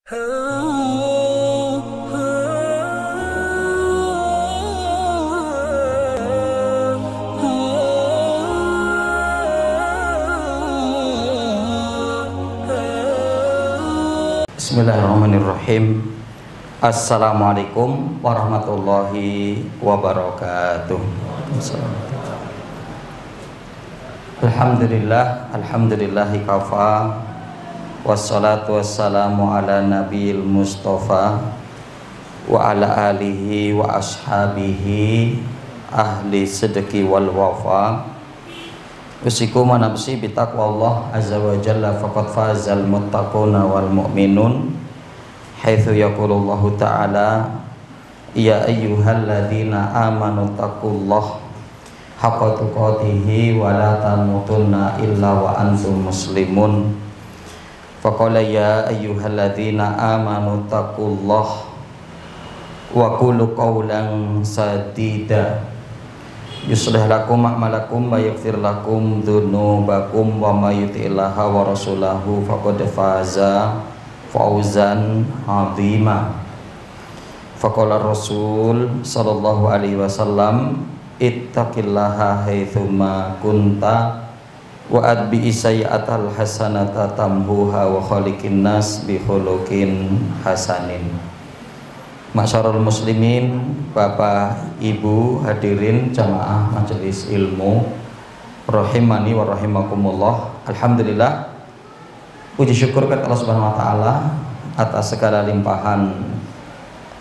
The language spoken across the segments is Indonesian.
Bismillahirrahmanirrahim. Assalamualaikum warahmatullahi wabarakatuh. Alhamdulillahi kafa, wassalatu wassalamu ala nabiyil mustafa wa ala alihi wa ashabihi ahli sidqi wal wafa. Usikum wa nafsi bitaqwallah azza wa jalla faqad fazal muttaquna wal mu'minun haitsu yaqulullahu ta'ala ya ayyuhalladzina amanu taqullaha haqqa tuqatih wa la tamutunna illa wa antum muslimun. Faqala ya ayyuhalladzina amanu taqullaha wa qulu qawlan sadida yuslih lakum a'malakum wa yaghfir lakum dzunubakum wa may yuti'illaha wa rasulahu faqad faza fawzan 'azima. Faqala Rasul sallallahu alaihi wasallam ittaqillaha haitsuma kunta wa adbi sayyi'atal hasanata tamhuha wa khaliqin nas bi khuluqin hasanin. Masyarul muslimin, Bapak, Ibu, hadirin jamaah majelis ilmu rahimani wa rahimakumullah. Alhamdulillah, puji syukur kepada Allah Subhanahu wa taala atas segala limpahan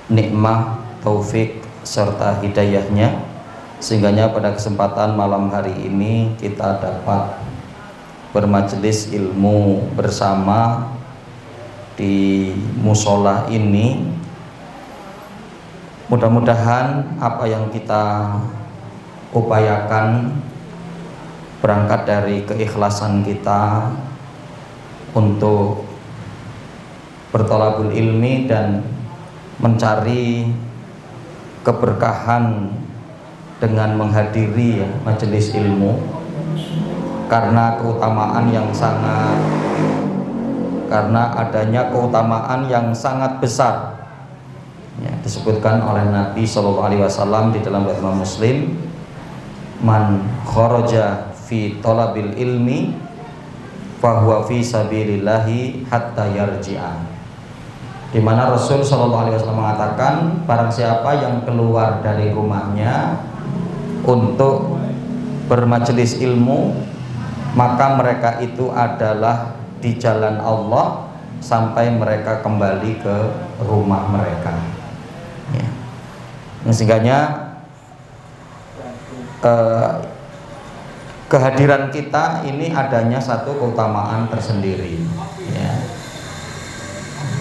nikmah, taufik serta hidayahnya, sehingganya pada kesempatan malam hari ini kita dapat bermajelis ilmu bersama di musola ini. Mudah-mudahan apa yang kita upayakan berangkat dari keikhlasan kita untuk bertolabul ilmi dan mencari keberkahan dengan menghadiri majelis ilmu, karena adanya keutamaan yang sangat besar. Ya, disebutkan oleh Nabi SAW di dalam riwayat Muslim, man kharaja fi talabil ilmi fahuwa fi sabilillahi hatta yarji'a. Di mana Rasul SAW mengatakan, barang siapa yang keluar dari rumahnya untuk bermajelis ilmu, maka mereka itu adalah di jalan Allah sampai mereka kembali ke rumah mereka. Ya. Sehingganya kehadiran kita ini adanya satu keutamaan tersendiri. Ya.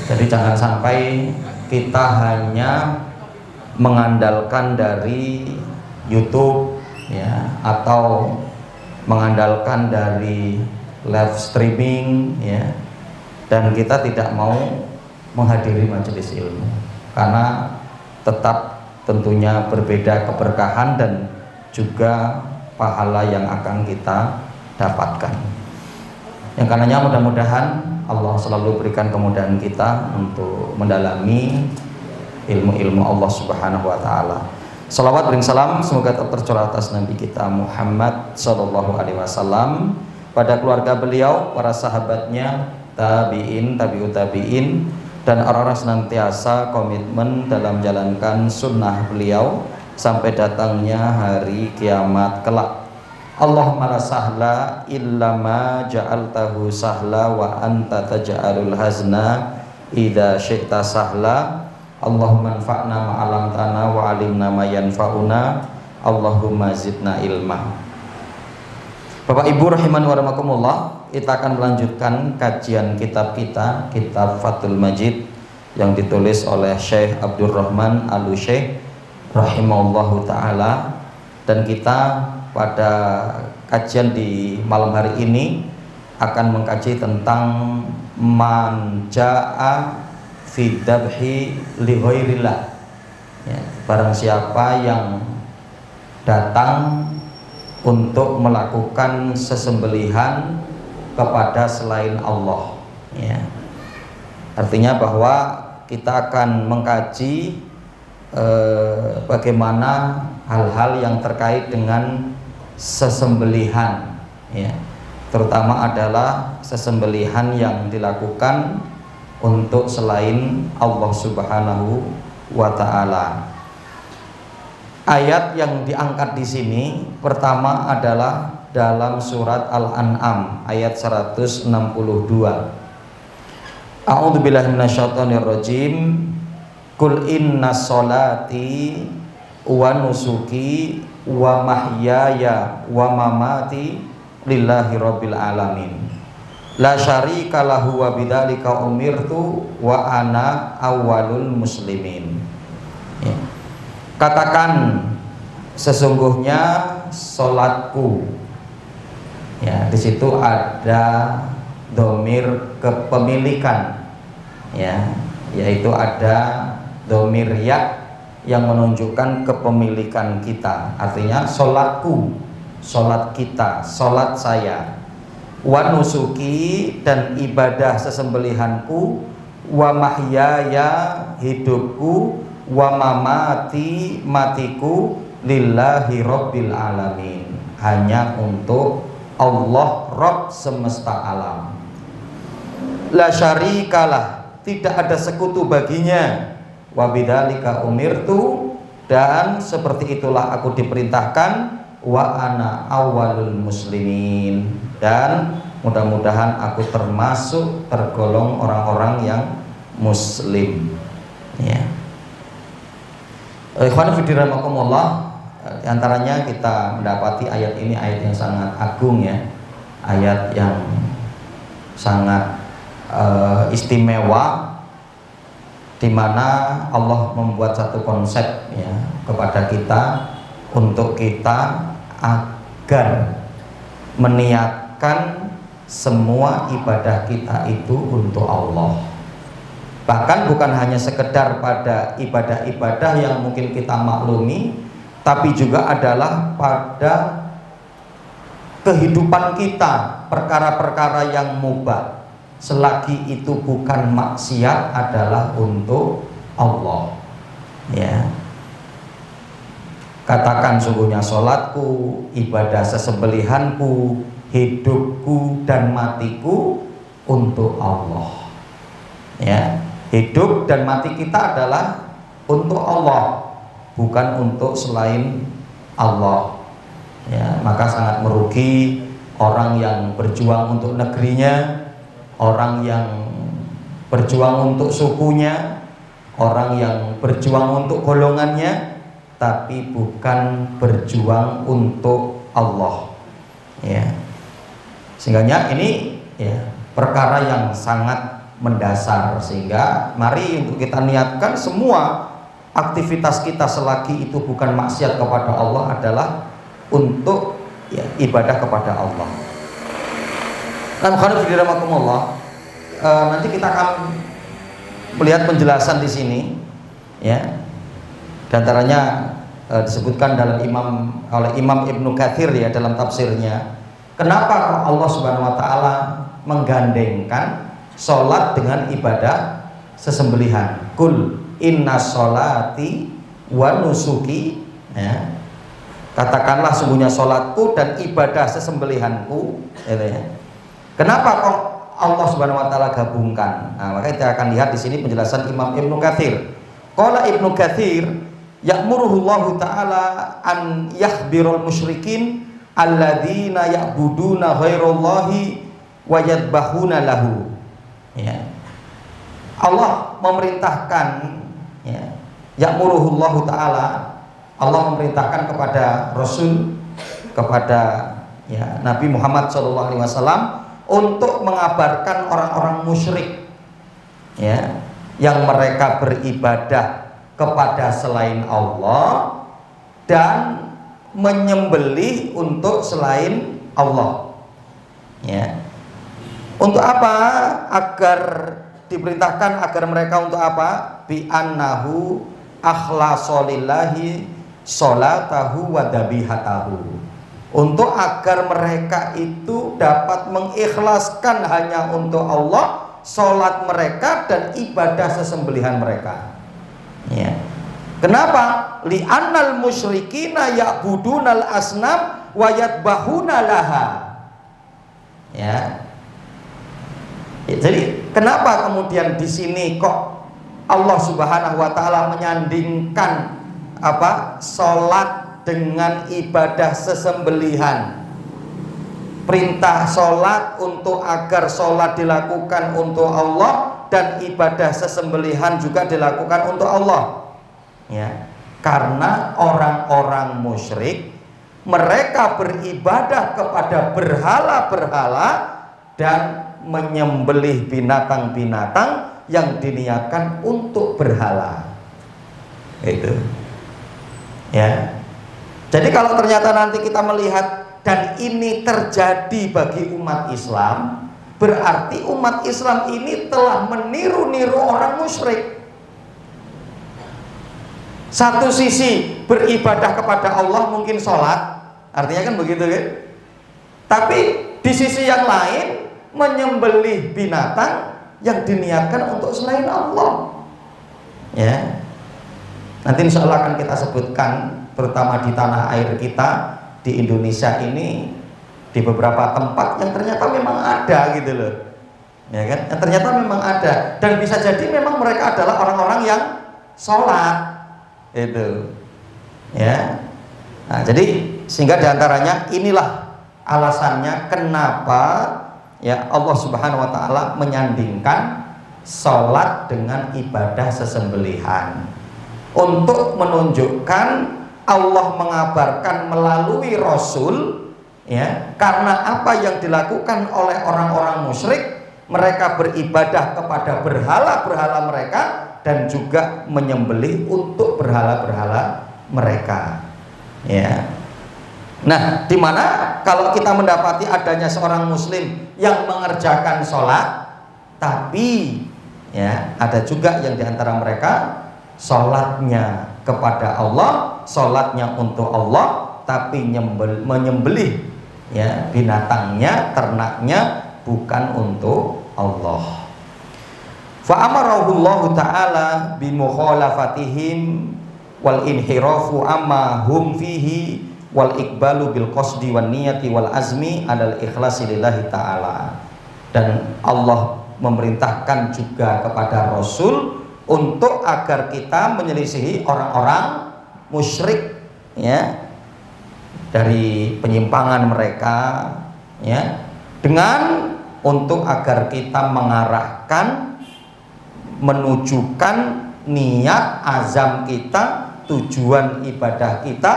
Jadi jangan sampai kita hanya mengandalkan dari YouTube, ya, atau mengandalkan dari live streaming, ya, dan kita tidak mau menghadiri majelis ilmu, karena tetap tentunya berbeda keberkahan dan juga pahala yang akan kita dapatkan. Yang karenanya mudah-mudahan Allah selalu berikan kemudahan kita untuk mendalami ilmu-ilmu Allah Subhanahu wa taala. Salawat bering salam semoga tercurah atas Nabi kita Muhammad sallallahu alaihi wasallam, pada keluarga beliau, para sahabatnya, tabi'in, tabi'ut tabi'in, dan orang-orang senantiasa komitmen dalam menjalankan sunnah beliau sampai datangnya hari kiamat kelak. Allahumma la sahla illa ma ja'altahu sahla wa anta taj'alul hazna idza syi'ta sahla. Allahumma anfa'na ma'alamtana wa alimna ma yanfa'una. Allahumma zidna ilma. Bapak Ibu rahimani wa rahimakumullah, kita akan melanjutkan kajian kitab kita, kitab Fathul Majid, yang ditulis oleh Syekh Abdurrahman Al-Syekh rahimahullahu ta'ala. Dan kita pada kajian di malam hari ini akan mengkaji tentang man ja'a fi dabhi li ghairillah, ya, barang siapa yang datang untuk melakukan sesembelihan kepada selain Allah, ya. Artinya bahwa kita akan mengkaji bagaimana hal-hal yang terkait dengan sesembelihan, ya, terutama adalah sesembelihan yang dilakukan untuk selain Allah Subhanahu wa Ta'ala. Ayat yang diangkat di sini pertama adalah dalam surat Al-An'am ayat 162. A'udzubillahi minasyaitonirrajim. Qul inna sholati wa nusuki wa mahyaya wa mamati lillahi rabbil alamin. La syarika lahu wa bidzalika umirtu wa ana awwalul muslimin. Ya. Katakan sesungguhnya sholatku. Ya, di situ ada domir kepemilikan. Ya, yaitu ada domir ya yang menunjukkan kepemilikan kita. Artinya sholatku, sholat kita, sholat saya. Wa nusuki, dan ibadah sesembelihanku. Wa mahyaya, hidupku. Wa mamati, matiku. Lillahi rabbil alamin, hanya untuk Allah Rabb semesta alam. La syarikalah, tidak ada sekutu baginya. Wa bidzalika umirtu, dan seperti itulah aku diperintahkan. Wa ana awwalul muslimin, dan mudah-mudahan aku termasuk tergolong orang-orang yang muslim. Ya. Ikhwan fillah rahimakumullah, di antaranya kita mendapati ayat ini ayat yang sangat agung, ya. Ayat yang sangat istimewa, di mana Allah membuat satu konsep, ya, kepada kita, untuk kita agar meniatkan semua ibadah kita itu untuk Allah. Bahkan bukan hanya sekedar pada ibadah-ibadah yang mungkin kita maklumi, tapi juga adalah pada kehidupan kita, perkara-perkara yang mubah, selagi itu bukan maksiat, adalah untuk Allah. Ya. Katakan sungguhnya sholatku, ibadah sesembelihanku, hidupku dan matiku untuk Allah. Ya, hidup dan mati kita adalah untuk Allah, bukan untuk selain Allah. Ya, maka sangat merugi orang yang berjuang untuk negerinya, orang yang berjuang untuk sukunya, orang yang berjuang untuk golongannya, tapi bukan berjuang untuk Allah. Ya. Sehingga ini, ya, perkara yang sangat mendasar, sehingga mari untuk kita niatkan semua aktivitas kita selagi itu bukan maksiat kepada Allah adalah untuk, ya, ibadah kepada Allah. Dan nanti kita akan melihat penjelasan di sini, ya. Di antaranya disebutkan oleh Imam Ibnu Katsir, ya, dalam tafsirnya, kenapa Allah Subhanahu wa Ta'ala menggandengkan sholat dengan ibadah sesembelihan. Kul inna sholati wa nusuki, ya. Katakanlah sungguhnya sholatku dan ibadah sesembelihanku, ya. Kenapa kok Allah Subhanahu wa Ta'ala gabungkan? Nah, maka kita akan lihat di sini penjelasan Imam Ibnu Katsir. Qala Ibnu Katsir, ya'muruhullahu ta'ala an yakhbirul musyrikin alladzina ya'buduna ghairallahi wa yadbahuna lahu. Ya. Allah memerintahkan, ya, ya'muruhullahu ta'ala, Allah memerintahkan kepada Rasul, kepada, ya, Nabi Muhammad SAW untuk mengabarkan orang-orang musyrik, ya, yang mereka beribadah kepada selain Allah dan menyembelih untuk selain Allah. Ya. Untuk apa? Agar diperintahkan agar mereka untuk apa? Bi annahu akhlasholillahi sholatahu wa dabihatahu. Untuk agar mereka itu dapat mengikhlaskan hanya untuk Allah sholat mereka dan ibadah sesembelihan mereka. Ya. Kenapa? Li'annal musyrikina ya'budunal asnam wa yadbahuna laha. Ya. Jadi kenapa kemudian di sini kok Allah Subhanahu wa taala menyandingkan sholat dengan ibadah sesembelihan? Perintah sholat untuk agar sholat dilakukan untuk Allah dan ibadah sesembelihan juga dilakukan untuk Allah. Ya, karena orang-orang musyrik mereka beribadah kepada berhala-berhala dan menyembelih binatang-binatang yang diniatkan untuk berhala. Itu. Ya. Jadi kalau ternyata nanti kita melihat dan ini terjadi bagi umat Islam, berarti umat Islam ini telah meniru-niru orang musyrik. Satu sisi beribadah kepada Allah mungkin sholat, artinya kan begitu kan? Tapi di sisi yang lain menyembelih binatang yang diniatkan untuk selain Allah. Ya, nanti insya Allah akan kita sebutkan, terutama di tanah air kita di Indonesia ini, di beberapa tempat yang ternyata memang ada gitu loh, ya kan? Yang ternyata memang ada dan bisa jadi memang mereka adalah orang-orang yang sholat. Itu ya. Nah, jadi sehingga diantaranya inilah alasannya kenapa ya Allah Subhanahu wa taala menyandingkan sholat dengan ibadah sesembelihan, untuk menunjukkan Allah mengabarkan melalui Rasul ya, karena apa yang dilakukan oleh orang-orang musyrik, mereka beribadah kepada berhala-berhala mereka dan juga menyembelih untuk berhala-berhala mereka. Ya. Nah, dimana kalau kita mendapati adanya seorang muslim yang mengerjakan sholat, tapi ya ada juga yang diantara mereka sholatnya kepada Allah, sholatnya untuk Allah, tapi menyembelih ya binatangnya, ternaknya bukan untuk Allah. Fa'amarahullahu ta'ala bimukhalafatihim wal inhirafu amma hum fihi wal iqbalu bil qasdi wan niyati wal azmi alal ikhlasi lillahi ta'ala. Dan Allah memerintahkan juga kepada Rasul untuk agar kita menyelisihi orang-orang musyrik ya, dari penyimpangan mereka ya, dengan untuk agar kita mengarahkan, menunjukkan niat azam kita, tujuan ibadah kita,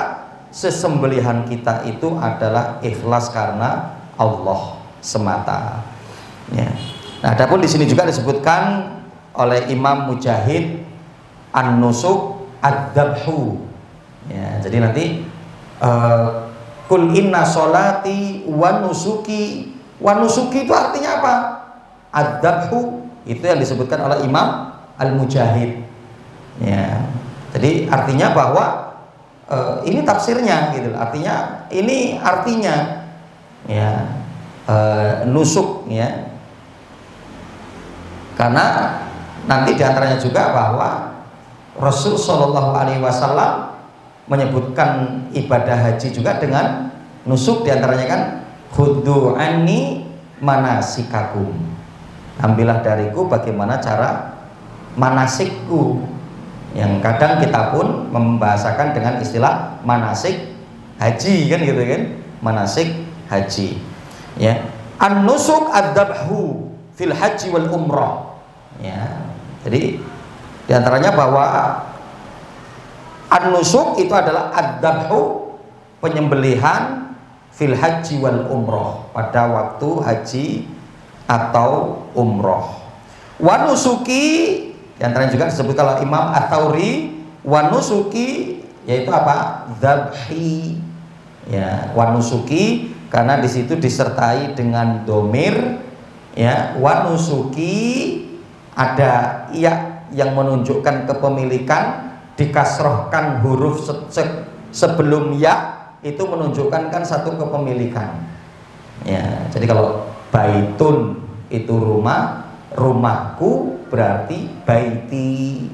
sesembelihan kita itu adalah ikhlas karena Allah semata. Ya. Nah, adapun di sini juga disebutkan oleh Imam Mujahid an-nusuk ad-dabhu. Ya, jadi nanti kul inna sholati wa nusuki. Wa nusuki itu artinya apa? Ad-dabhu itu yang disebutkan oleh Imam Al-Mujahid. Ya. Jadi artinya bahwa ini tafsirnya gitu. Artinya ini artinya ya nusuk ya. Karena nanti diantaranya juga bahwa Rasul Shallallahu Alaihi Wasallam menyebutkan ibadah haji juga dengan nusuk, diantaranya kan khudhu anni manasikakum, ambillah dariku bagaimana cara manasikku, yang kadang kita pun membahasakan dengan istilah manasik haji kan gitu kan, manasik haji ya. An-nusuk ad-dabhu fil haji wal umrah ya. Jadi diantaranya bahwa an-nusuk itu adalah ad-dabhu, penyembelihan, fil haji wal umroh, pada waktu haji atau umroh. Wa nusuki diantaranya juga disebut kalau Imam At-Tauri, wa nusuki yaitu apa? Dzabhi ya, wa nusuki karena di situ disertai dengan domir ya. Wa nusuki ada ya yang menunjukkan kepemilikan, dikasrohkan huruf sebelum ya, itu menunjukkan kan satu kepemilikan ya. Jadi kalau baitun itu rumah, rumahku berarti baiti,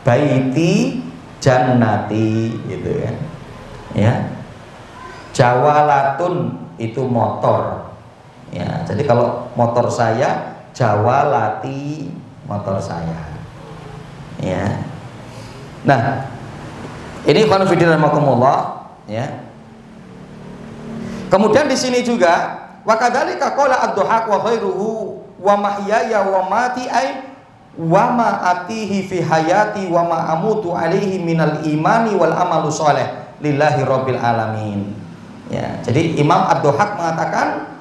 baiti jannati, gitu kan ya. Jawalatun itu motor ya, jadi kalau motor saya jawalati, motor saya ya. Nah, ini khonfidin rahimakumullah ya. Kemudian di sini juga wa kadzalika qala ad-dhahak wa khairuhu wa mahyaya wa mati ay wa ma atihi fi hayati wa ma amutu alaihi minal imani wal amalu sholeh lillahi rabbil alamin ya. Jadi Imam ad-Dhahak mengatakan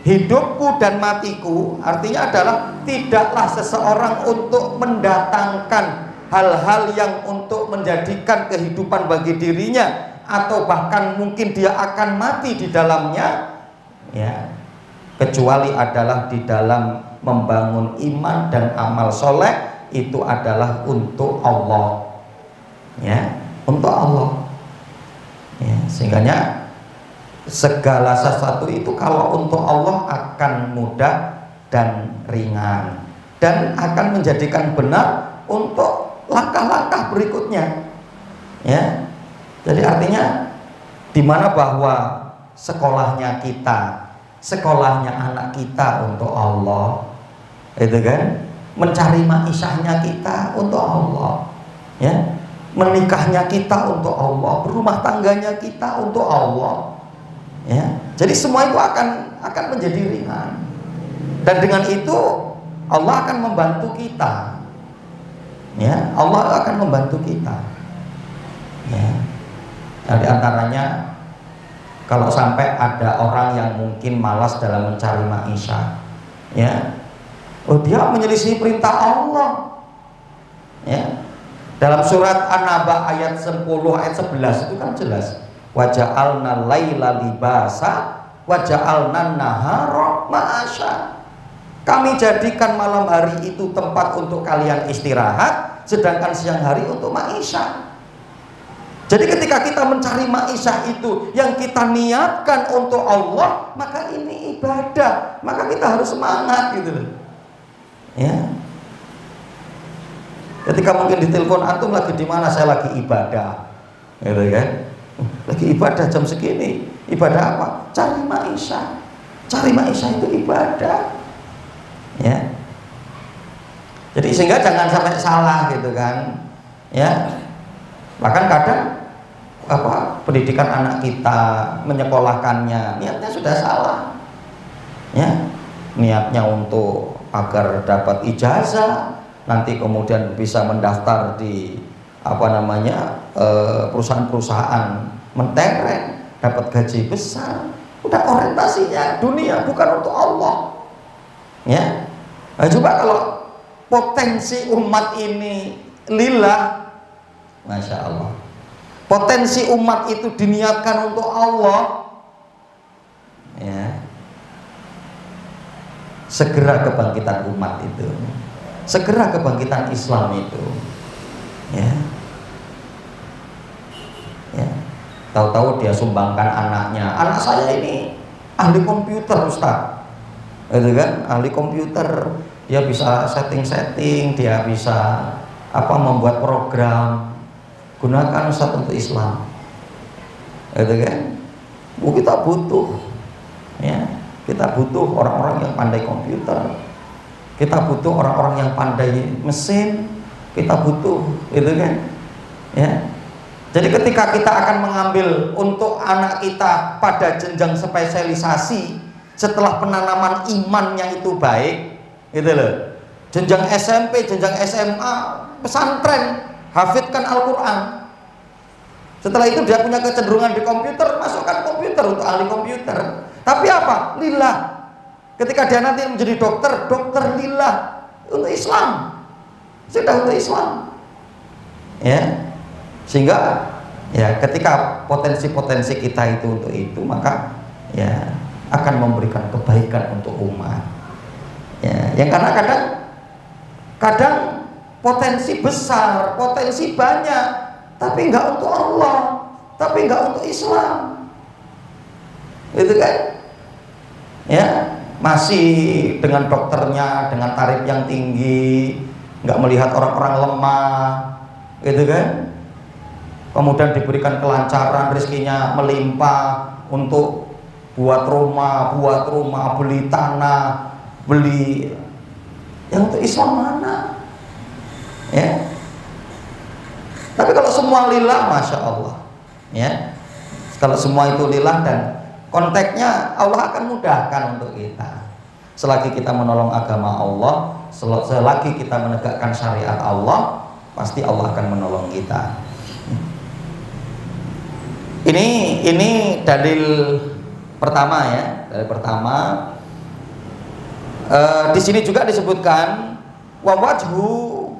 hidupku dan matiku artinya adalah tidaklah seseorang untuk mendatangkan hal-hal yang untuk menjadikan kehidupan bagi dirinya atau bahkan mungkin dia akan mati di dalamnya ya, kecuali adalah di dalam membangun iman dan amal soleh, itu adalah untuk Allah ya, untuk Allah ya. Sehingga segala sesuatu itu kalau untuk Allah akan mudah dan ringan dan akan menjadikan benar untuk langkah-langkah berikutnya ya. Jadi artinya dimana bahwa sekolahnya kita, sekolahnya anak kita untuk Allah, itu kan, mencari ma'isyahnya kita untuk Allah ya, menikahnya kita untuk Allah, berumah tangganya kita untuk Allah ya. Jadi semua itu akan menjadi ringan, dan dengan itu Allah akan membantu kita ya, Allah akan membantu kita ya. Nah, di antaranya kalau sampai ada orang yang mungkin malas dalam mencari ma'isyah ya, oh dia menyelisih perintah Allah ya. Dalam surat An-Naba ayat 10 ayat 11 itu kan jelas, wa ja'alna laila libasa wa ja'alna nahara ma'asya. Kami jadikan malam hari itu tempat untuk kalian istirahat, sedangkan siang hari untuk ma'isyah. Jadi ketika kita mencari ma'isyah itu yang kita niatkan untuk Allah, maka ini ibadah, maka kita harus semangat gitu loh ya. Ketika mungkin ditelepon, antum lagi di mana? Saya lagi ibadah gitu kan, lagi ibadah jam segini. Ibadah apa? Cari ma'isyah. Cari ma'isyah itu ibadah ya. Jadi sehingga jangan sampai salah gitu kan ya. Bahkan kadang pendidikan anak kita, menyekolahkannya, niatnya sudah salah ya. Niatnya untuk agar dapat ijazah, nanti kemudian bisa mendaftar di perusahaan-perusahaan mentereng, dapat gaji besar, udah orientasinya dunia, bukan untuk Allah ya. Nah, coba kalau potensi umat ini lillah, Masya Allah, potensi umat itu diniatkan untuk Allah ya, segera kebangkitan umat itu, segera kebangkitan Islam itu ya. Ya, tahu-tahu dia sumbangkan anaknya, anak saya ini ahli komputer Ustaz, gitu kan, ahli komputer, dia bisa setting-setting, dia bisa membuat program, gunakan Ustaz untuk Islam, gitu kan. Kita butuh ya, kita butuh orang-orang yang pandai komputer, kita butuh orang-orang yang pandai mesin, kita butuh, gitu kan ya. Jadi ketika kita akan mengambil untuk anak kita pada jenjang spesialisasi setelah penanaman imannya itu baik, gitu loh, jenjang SMP, jenjang SMA, pesantren, hafidkan Al-Quran. Setelah itu dia punya kecenderungan di komputer, masukkan komputer untuk ahli komputer. Tapi apa? Lillah. Ketika dia nanti menjadi dokter, dokter lillah, untuk Islam, sudah untuk Islam ya. Sehingga ya ketika potensi-potensi kita itu untuk itu, maka ya akan memberikan kebaikan untuk umat ya. Yang karena kadang potensi besar, potensi banyak, tapi enggak untuk Allah, tapi enggak untuk Islam, gitu kan ya. masih dengan dokternya dengan tarif yang tinggi, nggak melihat orang-orang lemah, gitu kan? Kemudian diberikan kelancaran, rezekinya melimpah untuk buat rumah, beli tanah, beli yang untuk Islam mana? Ya. Tapi kalau semua lillah, masya Allah, ya. Kalau semua itu lillah dan konteksnya, Allah akan mudahkan untuk kita. Selagi kita menolong agama Allah, selagi kita menegakkan syariat Allah, pasti Allah akan menolong kita. Ini dalil pertama ya, dalil pertama. Di sini juga disebutkan wa wajhu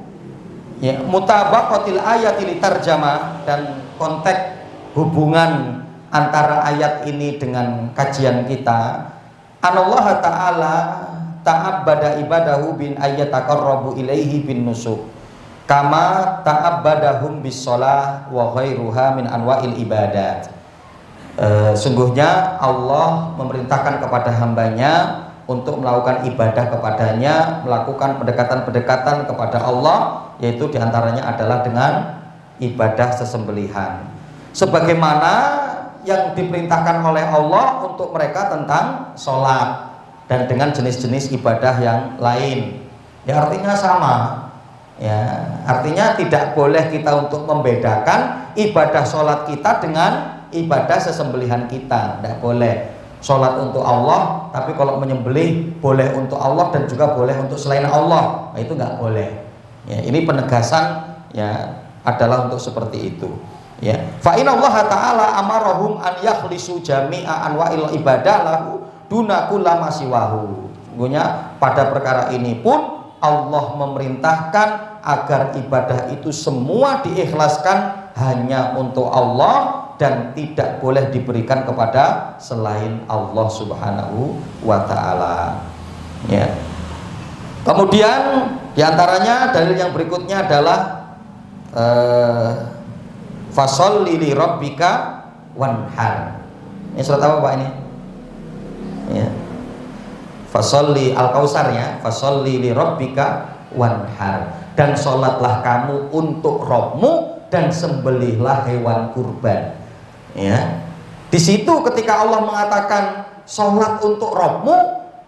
ya mutabaqatil ayati litarjamah, dan konteks hubungan antara ayat ini dengan kajian kita. Anallaha ta'ala ta'abbada ibadahu bin ayyataqarrabu ilaihi bin nusuk kama ta'abbadahum bis shalah wa ghairuha min anwa'il ibadat. Sungguhnya Allah memerintahkan kepada hambanya untuk melakukan ibadah kepadanya, melakukan pendekatan-pendekatan kepada Allah, yaitu diantaranya adalah dengan ibadah sesembelihan, sebagaimana yang diperintahkan oleh Allah untuk mereka tentang sholat dan dengan jenis-jenis ibadah yang lain. Ya artinya sama. Ya artinya tidak boleh kita untuk membedakan ibadah sholat kita dengan ibadah sesembelihan kita. Tidak boleh. Sholat untuk Allah, tapi kalau menyembelih boleh untuk Allah dan juga boleh untuk selain Allah. Nah, itu nggak boleh. Ya, ini penegasan ya adalah untuk seperti itu. Ya, fa inna Allah Ta'ala amarahum an yakhlisu jami'a anwa'il ibadah lahu duna kullama siwahu. Sungguhnya pada perkara ini pun Allah memerintahkan agar ibadah itu semua diikhlaskan hanya untuk Allah dan tidak boleh diberikan kepada selain Allah Subhanahu wa Ta'ala. Ya. Kemudian diantaranya dalil yang berikutnya adalah fasholli li rabbika wanhar. Ini surat apa Pak ini? Ya. Fasholli Al-Kautsar ya, fasholli li rabbika wanhar. Dan sholatlah kamu untuk Rabbmu dan sembelihlah hewan kurban. Ya. Di situ ketika Allah mengatakan sholat untuk Rabbmu,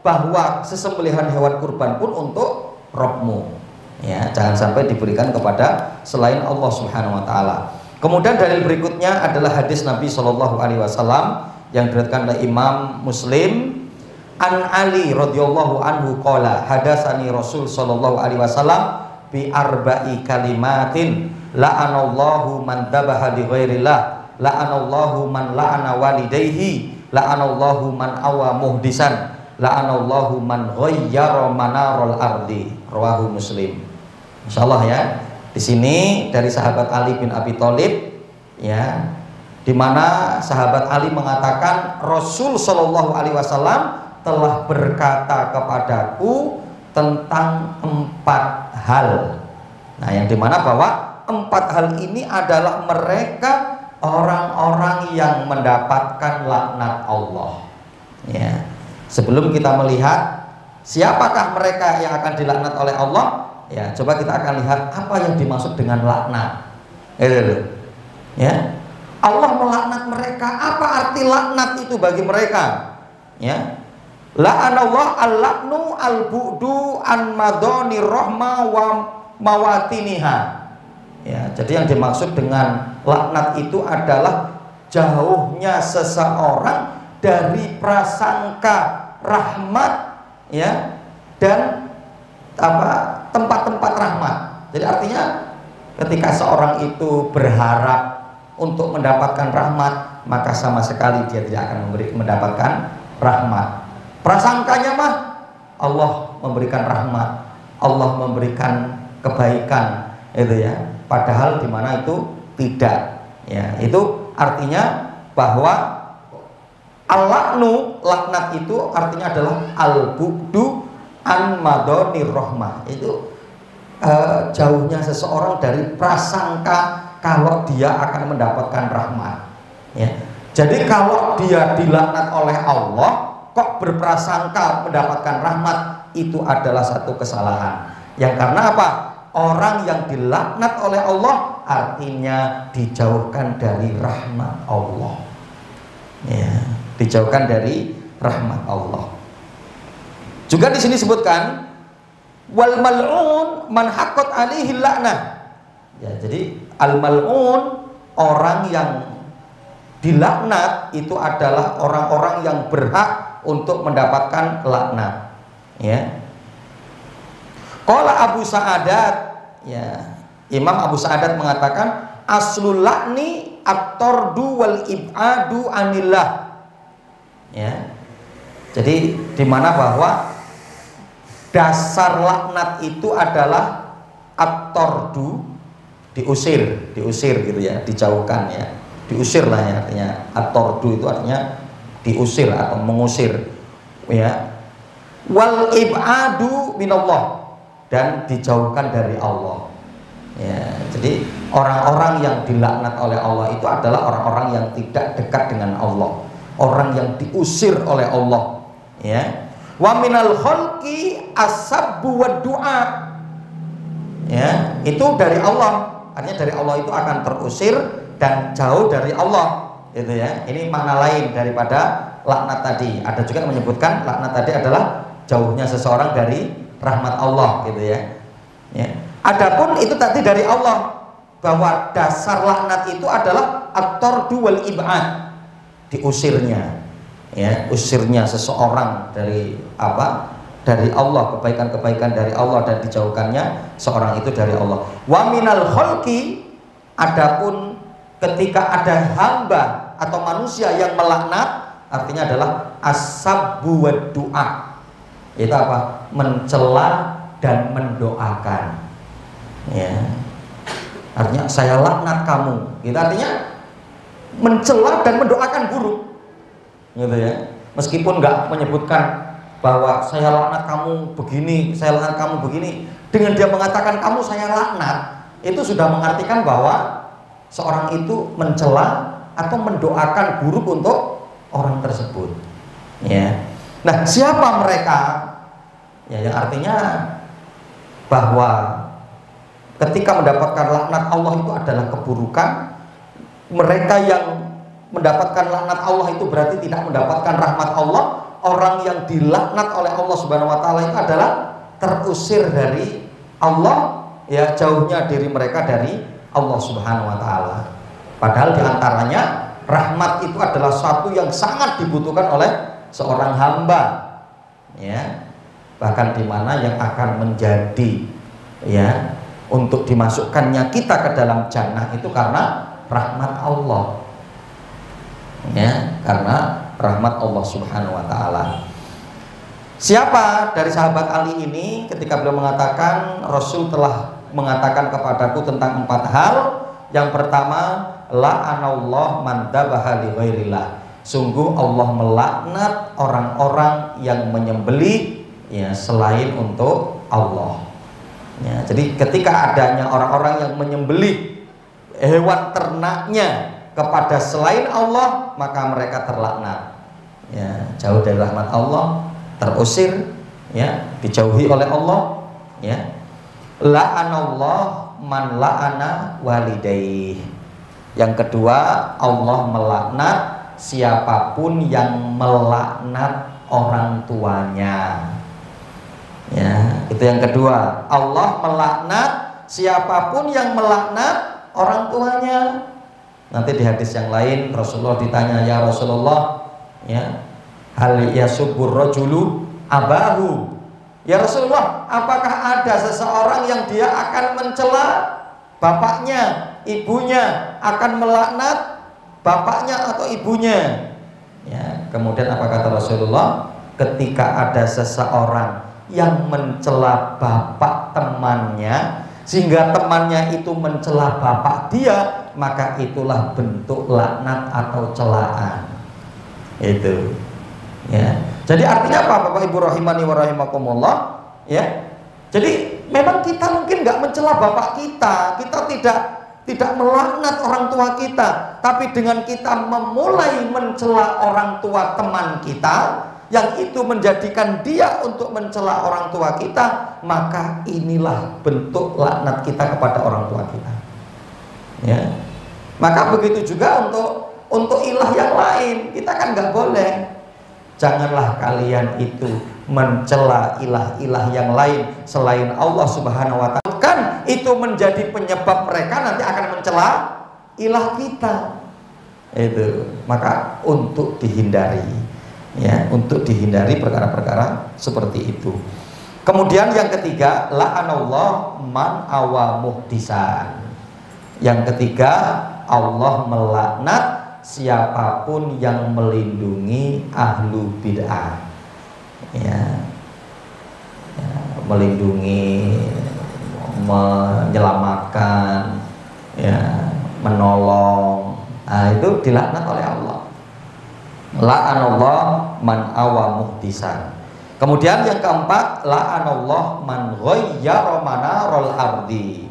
bahwa sesembelihan hewan kurban pun untuk Rabbmu. Ya, jangan sampai diberikan kepada selain Allah Subhanahu wa Ta'ala. Kemudian dalil berikutnya adalah hadis Nabi Shallallahu Alaihi Wasallam yang diriwayatkan oleh Imam Muslim. An Ali radhiyallahu anhu qala hadatsani Rasul Shallallahu Alaihi Wasallam bi arba'i kalimatin la'anallahu man dabaha li ghairillah, la'anallahu man la'ana walidayhi, la'anallahu man awa muhdisan, la'anallahu man ghayyara manarul ardi. Rawahu Muslim. Insyaallah ya. Di sini dari sahabat Ali bin Abi Thalib ya, di mana sahabat Ali mengatakan Rasul Shallallahu Alaihi Wasallam telah berkata kepadaku tentang 4 hal. Nah, yang dimana bahwa 4 hal ini adalah mereka orang-orang yang mendapatkan laknat Allah. Ya. Sebelum kita melihat siapakah mereka yang akan dilaknat oleh Allah, ya coba kita akan lihat apa yang dimaksud dengan laknat. Ya. Allah melaknat mereka. Apa arti laknat itu bagi mereka? Ya. La'anallah al-laknu al-bu'du an madoni rahma wa mawatiniha. Ya, jadi yang dimaksud dengan laknat itu adalah jauhnya seseorang dari prasangka rahmat ya, dan tempat-tempat rahmat. Jadi artinya ketika seorang itu berharap untuk mendapatkan rahmat, maka sama sekali dia tidak akan mendapatkan rahmat. Prasangkanya mah Allah memberikan rahmat, Allah memberikan kebaikan, itu ya. Padahal di mana itu tidak. Ya, itu artinya bahwa al-laknu, laknat itu artinya adalah al-bu'du an madoni rahmah. Itu jauhnya seseorang dari prasangka kalau dia akan mendapatkan rahmat. Ya. Jadi kalau dia dilaknat oleh Allah, kok berprasangka mendapatkan rahmat, itu adalah satu kesalahan. Yang karena apa? Orang yang dilaknat oleh Allah artinya dijauhkan dari rahmat Allah. Ya, dijauhkan dari rahmat Allah. Juga di sini sebutkan wal mal'un man haqqat alaihi laknah. Ya, jadi al mal'un, orang yang dilaknat itu adalah orang-orang yang berhak untuk mendapatkan laknat. Ya. Qala Abu Sa'adat, ya, Imam Abu Sa'adat mengatakan aslul lakni at-tardu wal ib'adu anillah. Ya. Jadi di mana bahwa dasar laknat itu adalah at-tardu, diusir gitu ya, dijauhkan ya. Diusir lah ya, artinya at-tardu itu artinya diusir atau mengusir, ya. Wal ib'adu minallah, dan dijauhkan dari Allah. Ya, jadi orang-orang yang dilaknat oleh Allah itu adalah orang-orang yang tidak dekat dengan Allah, orang yang diusir oleh Allah. Ya, wa minal khalqi as-sabbu wad du'a. Ya, itu dari Allah, artinya dari Allah itu akan terusir dan jauh dari Allah, gitu ya. Ini makna lain daripada laknat tadi. Ada juga yang menyebutkan laknat tadi adalah jauhnya seseorang dari rahmat Allah, gitu ya. Ya. Adapun itu tadi dari Allah, bahwa dasar laknat itu adalah at-tardu wal ib'ad, diusirnya, ya, usirnya seseorang dari apa? Dari Allah, kebaikan-kebaikan dari Allah, dan dijauhkannya seorang itu dari Allah. Wa minal khalqi, adapun ketika ada hamba atau manusia yang melaknat, artinya adalah as-sabbu wad du'a. Itu apa? Mencela dan mendoakan. Ya. Artinya saya laknat kamu. Itu artinya mencela dan mendoakan buruk. Gitu ya. Meskipun nggak menyebutkan bahwa saya laknat kamu begini, saya laknat kamu begini, dengan dia mengatakan kamu saya laknat, itu sudah mengartikan bahwa seorang itu mencela atau mendoakan buruk untuk orang tersebut. Ya. Nah, siapa mereka? Ya, yang artinya bahwa ketika mendapatkan laknat Allah itu adalah keburukan. Mereka yang mendapatkan laknat Allah itu berarti tidak mendapatkan rahmat Allah. Orang yang dilaknat oleh Allah Subhanahu wa taala itu adalah terusir dari Allah, ya, jauhnya diri mereka dari Allah Subhanahu wa taala. Padahal diantaranya rahmat itu adalah satu yang sangat dibutuhkan oleh seorang hamba, ya, bahkan di mana yang akan menjadi, ya, untuk dimasukkannya kita ke dalam jannah itu karena rahmat Allah, ya, karena rahmat Allah Subhanahu wa taala. Siapa dari sahabat Ali ini ketika beliau mengatakan Rasul telah mengatakan kepadaku tentang 4 hal. Yang pertama, la'anallahu man dzabaha li ghairillah. Sungguh Allah melaknat orang-orang yang menyembelih, ya, selain untuk Allah. Ya, jadi ketika adanya orang-orang yang menyembelih hewan ternaknya kepada selain Allah, maka mereka terlaknat, ya, jauh dari rahmat Allah, terusir, ya, dijauhi oleh Allah, ya. La'anallah man la'ana walidayh. Yang kedua, Allah melaknat siapapun yang melaknat orang tuanya. Ya, itu yang kedua. Allah melaknat siapapun yang melaknat orang tuanya. Nanti di hadis yang lain Rasulullah ditanya, ya Rasulullah, ya, hal yasubbur rajulu abahu. Ya Rasulullah, apakah ada seseorang yang dia akan mencela bapaknya, ibunya, akan melaknat bapaknya atau ibunya? Ya, kemudian apa kata Rasulullah? Ketika ada seseorang yang mencela bapak temannya sehingga temannya itu mencela bapak dia, maka itulah bentuk laknat atau celaan. Itu, ya. Jadi artinya apa, Bapak Ibu rahimani wa rahimakumullah, ya. Jadi memang kita mungkin nggak mencela bapak kita, kita tidak melaknat orang tua kita, tapi dengan kita memulai mencela orang tua teman kita, yang itu menjadikan dia untuk mencela orang tua kita, maka inilah bentuk laknat kita kepada orang tua kita. Ya. Maka begitu juga untuk ilah yang lain, kita kan nggak boleh. Janganlah kalian itu mencela ilah-ilah yang lain selain Allah Subhanahu wa Ta'ala. Kan itu menjadi penyebab mereka nanti akan mencela ilah kita. Itu maka untuk dihindari, ya, untuk dihindari perkara-perkara seperti itu. Kemudian yang ketiga, la'anallah man awa muhdisan. Yang ketiga, Allah melaknat siapapun yang melindungi ahlu bid'ah, ya, melindungi, menyelamatkan, ya, menolong. Nah, itu dilaknat oleh Allah. La'anallah man awa muhdisan. Kemudian yang keempat, la'anallah man ghayyara manarul ardi.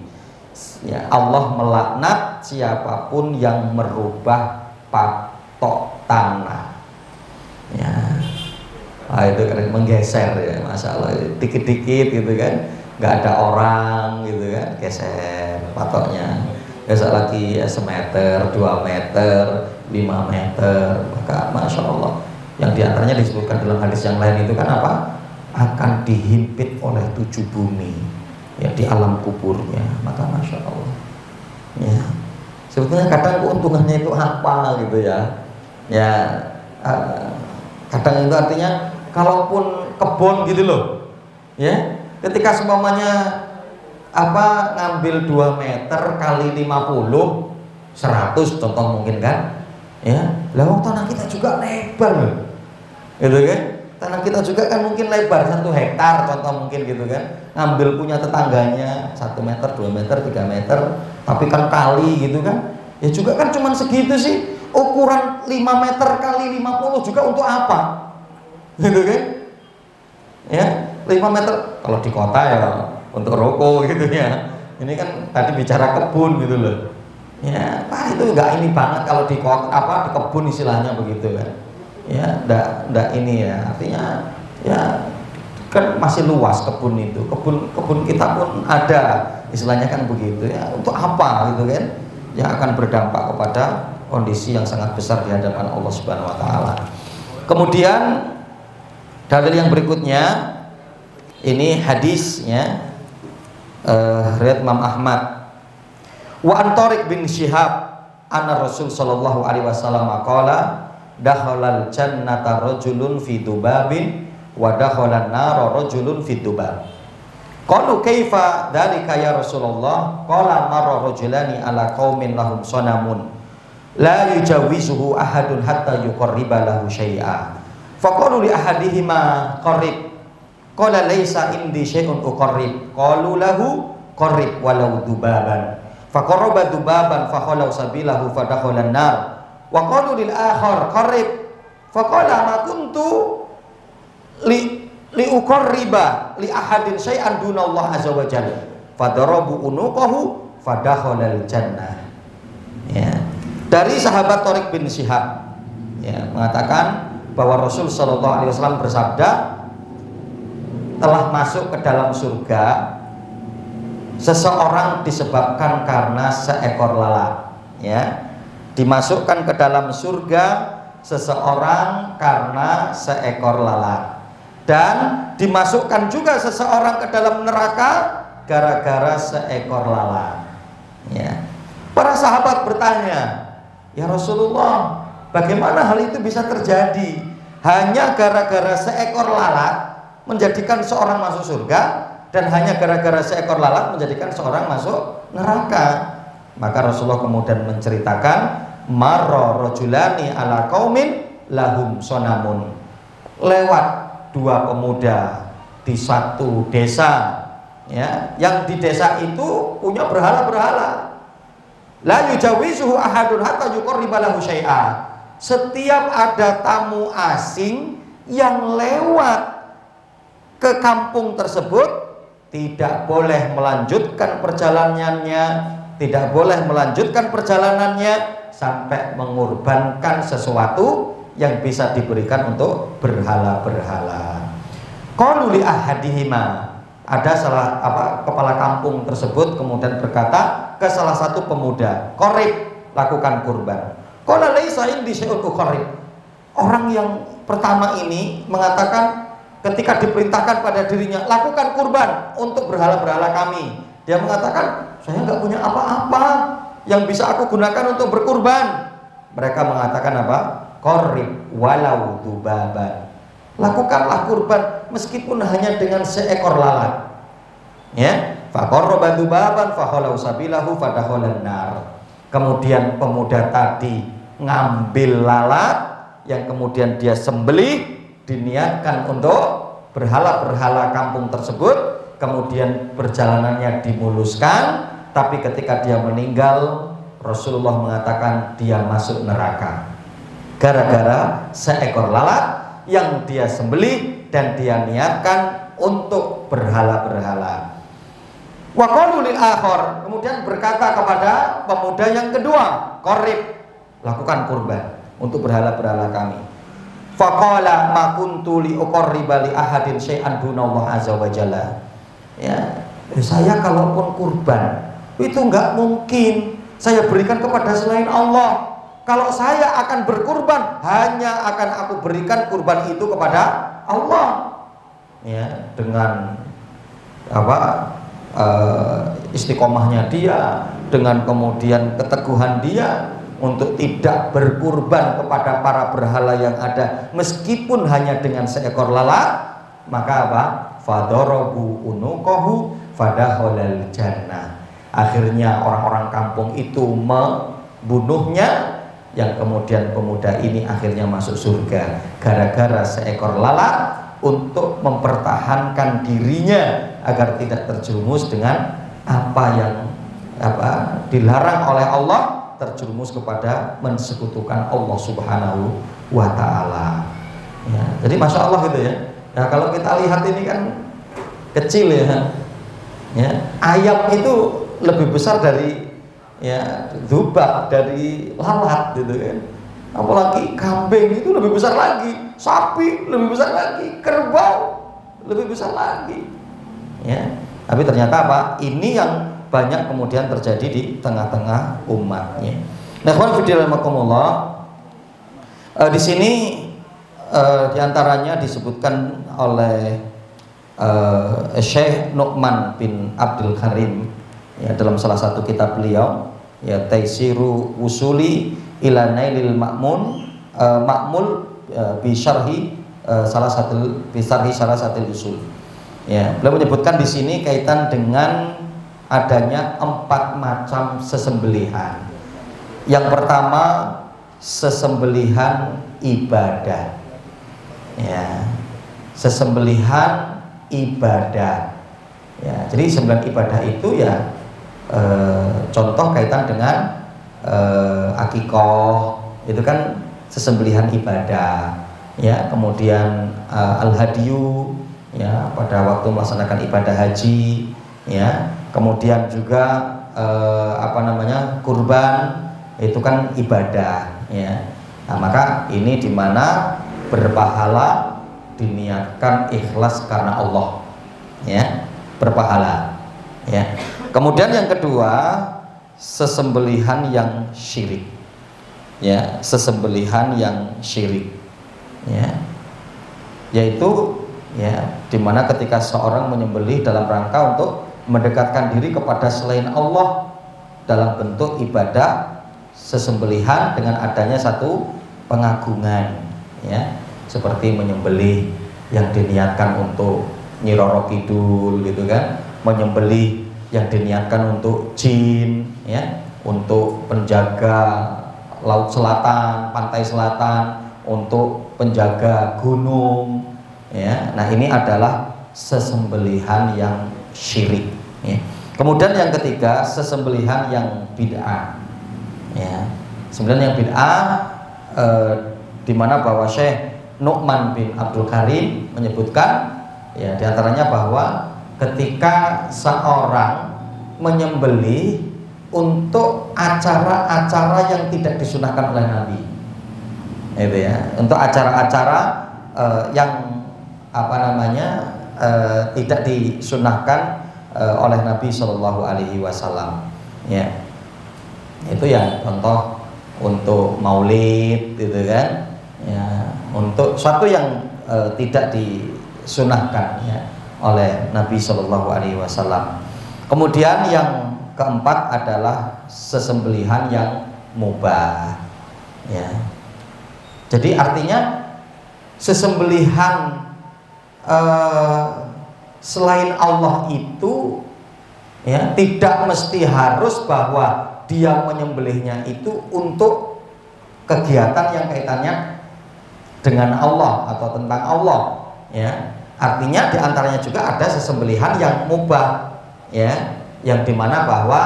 Ya, Allah melaknat siapapun yang merubah patok tanah. Ya. Nah, itu kan menggeser, ya, masalah dikit-dikit gitu kan, nggak ada orang gitu kan, geser patoknya. Besok lagi ya, semeter, 2 meter, 5 meter, maka masya Allah. Yang diantaranya disebutkan dalam hadis yang lain itu kan apa? Akan dihimpit oleh 7 bumi, ya, di alam kuburnya. Maka masya Allah, ya, sebetulnya kadang keuntungannya itu apa gitu ya, ya, kadang itu artinya kalaupun kebun gitu loh, ya, ketika semuanya apa ngambil 2 meter kali 50, 100 contoh mungkin kan, ya, lah tanah kita juga lebar loh, gitu kan. Tanah kita juga kan mungkin lebar 1 hektar contoh mungkin gitu kan, ngambil punya tetangganya 1 meter, 2 meter, 3 meter, tapi kan kali gitu kan, ya juga kan cuman segitu sih. Ukuran 5 meter kali 50 juga untuk apa, gitu kan, ya, 5 meter kalau di kota ya untuk rokok gitu ya. Ini kan tadi bicara kebun gitu loh, ya, Pak, itu nggak ini banget kalau di kota, apa, di kebun istilahnya begitu kan. Ya, ndak ini ya, artinya ya kan masih luas kebun itu, kebun kita pun ada, istilahnya kan begitu ya. Untuk apa gitu kan, yang akan berdampak kepada kondisi yang sangat besar di hadapan Allah Subhanahu wa Ta'ala. Kemudian dalil yang berikutnya, ini hadisnya riwayat Imam Ahmad. Wa an Thariq bin Syihab anna Rasul sallallahu alaihi wasallam qala dakhalal jannata rajulun fi dubabin wa dakhalan nara rajulun fi dubab. Qalu kaifa dzalika ya Rasulullah? Qala marra rajulani ala qaumin lahum sanamun la yujawizuhu ahadun hatta yuqarriba lahu syai'a. Faqalu li ahadihima qarrib. Qala laisa indi syai'un uqarrib. Qalu lahu qarrib walau dubaban. Faqarraba dubaban fakhalau sabilahu fadakhala an-nar. Wa qalu lil akhar qarrib. Faqala ma kuntu li uqarriba li ahadin syai'an dunallah azza wa jalla. Fadarabu unuqahu fadakhala al-jannah. Ya. Dari sahabat Thariq bin Syihab, ya, mengatakan bahwa Rasul sallallahu alaihi wasallam bersabda, telah masuk ke dalam surga seseorang disebabkan karena seekor lalat, ya, dimasukkan ke dalam surga seseorang karena seekor lalat, dan dimasukkan juga seseorang ke dalam neraka gara-gara seekor lalat, ya. Para sahabat bertanya, ya Rasulullah, bagaimana hal itu bisa terjadi? Hanya gara-gara seekor lalat menjadikan seorang masuk surga, dan hanya gara-gara seekor lalat menjadikan seorang masuk neraka. Maka Rasulullah kemudian menceritakan, marra rajulani ala qaumin lahum sonamun. Lewat 2 pemuda di satu desa, ya, yang di desa itu punya berhala-berhala. La yujawizuhu ahadun hatta yuqarriba lahu syai'a. Setiap ada tamu asing yang lewat ke kampung tersebut, tidak boleh melanjutkan perjalanannya, tidak boleh melanjutkan perjalanannya sampai mengorbankan sesuatu yang bisa diberikan untuk berhala-berhala. Qalu li ahadihima, ada salah kepala kampung tersebut kemudian berkata ke salah satu pemuda, "Qorib, lakukan kurban." Qala laisa indi syai'un uqarrib. Orang yang pertama ini mengatakan ketika diperintahkan pada dirinya, lakukan kurban untuk berhala-berhala kami, dia mengatakan, saya nggak punya apa-apa yang bisa aku gunakan untuk berkurban. Mereka mengatakan apa? Qorib walau dubaban, lakukanlah kurban meskipun hanya dengan seekor lalat. Ya, faqarraba dubaban fakhalau sabilahu fadakhalan nar. Kemudian pemuda tadi ngambil lalat yang kemudian dia sembelih, diniatkan untuk berhala-berhala kampung tersebut, kemudian perjalanannya dimuluskan, tapi ketika dia meninggal, Rasulullah mengatakan dia masuk neraka gara-gara seekor lalat yang dia sembelih dan dia niatkan untuk berhala-berhala. Wa qalu lil akhar, kemudian berkata kepada pemuda yang kedua, "Qorib, lakukan kurban untuk berhala-berhala kami." Faqala ma kuntu li uqarriba li ahadin syai'an dunallah azza wa jalla. Ya, saya kalaupun kurban itu enggak mungkin saya berikan kepada selain Allah. Kalau saya akan berkurban, hanya akan aku berikan kurban itu kepada Allah. Ya, dengan istiqomahnya dia, dengan kemudian keteguhan dia untuk tidak berkurban kepada para berhala yang ada meskipun hanya dengan seekor lalat, maka apa? Fadarabu unuqahu fadakhalal jannah. Akhirnya orang-orang kampung itu membunuhnya, yang kemudian pemuda ini akhirnya masuk surga gara-gara seekor lalat untuk mempertahankan dirinya agar tidak terjerumus dengan apa yang dilarang oleh Allah, terjerumus kepada mensekutukan Allah Subhanahu wa Ta'ala. Ya, jadi masya Allah gitu ya. Nah, kalau kita lihat ini kan kecil ya, ayam itu lebih besar dari dzubab, dari lalat gitu kan. Apalagi kambing itu lebih besar lagi, sapi lebih besar lagi, kerbau lebih besar lagi. Ya, tapi ternyata apa? Ini yang banyak kemudian terjadi di tengah-tengah umatnya. Nah, ikhwan fillah rahimakumullah, di sini diantaranya disebutkan oleh Syekh Nu'man bin Abdul Karim, ya, dalam salah satu kitab beliau, ya, Taisiru Usuli ila Nailil Ma'mun Ma'mul bi syarhi salah satu usul. Ya, beliau menyebutkan di sini kaitan dengan adanya 4 macam sesembelihan. Yang pertama, sesembelihan ibadah. Ya, sesembelihan ibadah. Ya, jadi sembelihan ibadah itu ya contoh kaitan dengan akikoh, itu kan sesembelihan ibadah. Ya, kemudian al-hadiyu, ya, pada waktu melaksanakan ibadah haji, ya. Kemudian juga kurban, itu kan ibadah, ya. Nah, maka ini dimana berpahala diniatkan ikhlas karena Allah, ya, berpahala, ya. Kemudian yang kedua, sesembelihan yang syirik, ya, sesembelihan yang syirik, ya, yaitu ya dimana ketika seorang menyembelih dalam rangka untuk mendekatkan diri kepada selain Allah dalam bentuk ibadah sesembelihan dengan adanya satu pengagungan, ya, seperti menyembelih yang diniatkan untuk Nyi Roro Kidul gitu kan, menyembelih yang diniatkan untuk jin, ya, untuk penjaga laut selatan, pantai selatan, untuk penjaga gunung, ya. Nah, ini adalah sesembelihan yang syirik, ya. Kemudian yang ketiga, sesembelihan yang bid'ah, ya. Sembelihan yang bid'ah di mana bahwa Syekh Nu'man bin Abdul Karim menyebutkan, ya, diantaranya bahwa ketika seorang menyembelih untuk acara-acara yang tidak disunahkan oleh Nabi, itu ya, untuk acara-acara yang apa namanya tidak disunahkan oleh Nabi Shallallahu Alaihi Wasallam, ya. Itu ya contoh untuk maulid, gitu kan, ya, untuk suatu yang tidak disunahkan ya oleh Nabi Shallallahu Alaihi Wasallam. Kemudian yang keempat adalah sesembelihan yang mubah, ya. Jadi artinya sesembelihan selain Allah itu ya tidak mesti harus bahwa dia menyembelihnya itu untuk kegiatan yang kaitannya dengan Allah atau tentang Allah, ya. Artinya diantaranya juga ada sesembelihan yang mubah, ya, yang dimana bahwa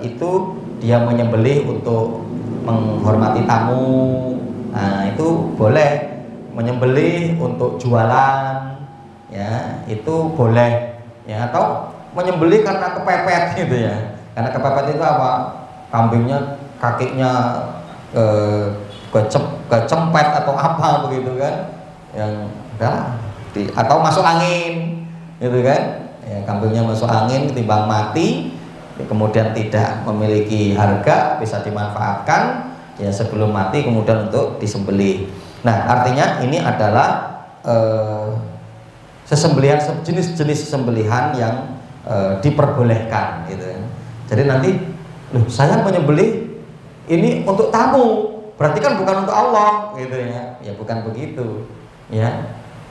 itu dia menyembelih untuk menghormati tamu. Nah, itu boleh. Menyembelih untuk jualan, ya, itu boleh, ya. Atau menyembelih karena kepepet, gitu ya. Karena kepepet itu apa? Kambingnya kakinya kecempet atau apa begitu kan? Yang udah, atau masuk angin, gitu kan? Ya, kambingnya masuk angin ketimbang mati, kemudian tidak memiliki harga, bisa dimanfaatkan, ya, sebelum mati kemudian untuk disembelih. Nah, artinya ini adalah sesembelihan, jenis-jenis sesembelihan yang diperbolehkan, gitu. Jadi nanti, loh, saya menyembelih ini untuk tamu, berarti kan bukan untuk Allah, gitu ya. Ya bukan begitu, ya.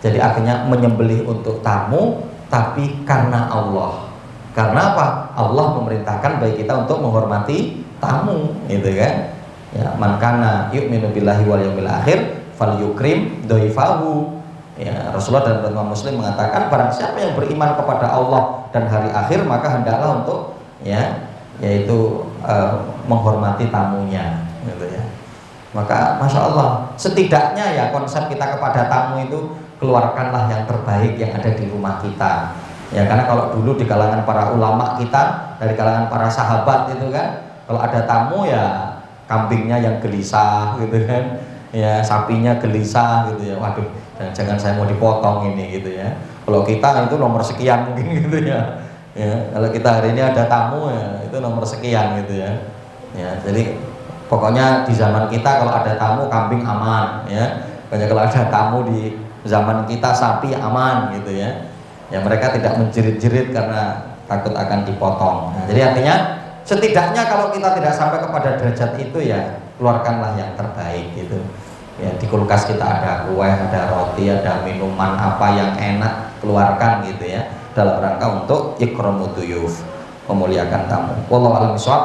Jadi artinya menyembelih untuk tamu, tapi karena Allah. Karena apa? Allah memerintahkan bagi kita untuk menghormati tamu, gitu kan. Ya, man kana yu'minu billahi wal yawmil akhir fal yukrim doifahu. Ya, Rasulullah dan Imam Muslim mengatakan barang siapa yang beriman kepada Allah dan hari akhir maka hendaklah untuk, ya, yaitu menghormati tamunya, gitu ya. Maka masya Allah, setidaknya ya konsep kita kepada tamu itu keluarkanlah yang terbaik yang ada di rumah kita, ya. Karena kalau dulu di kalangan para ulama kita, dari kalangan para sahabat itu kan, kalau ada tamu ya kambingnya yang gelisah, gitu kan, ya, sapinya gelisah, gitu ya. Waduh, jangan saya mau dipotong ini, gitu ya. Kalau kita itu nomor sekian mungkin, gitu ya. Ya, kalau kita hari ini ada tamu ya itu nomor sekian, gitu ya. Ya, jadi pokoknya di zaman kita kalau ada tamu kambing aman, ya. Pokoknya kalau ada tamu di zaman kita sapi aman, gitu ya. Ya, mereka tidak menjerit-jerit karena takut akan dipotong. Nah, jadi artinya setidaknya kalau kita tidak sampai kepada derajat itu ya keluarkanlah yang terbaik, gitu. Ya, di kulkas kita ada kue, ada roti, ada minuman apa yang enak, keluarkan, gitu ya, dalam rangka untuk ikramut duyuf, memuliakan tamu. Wallahu a'lam bishawab.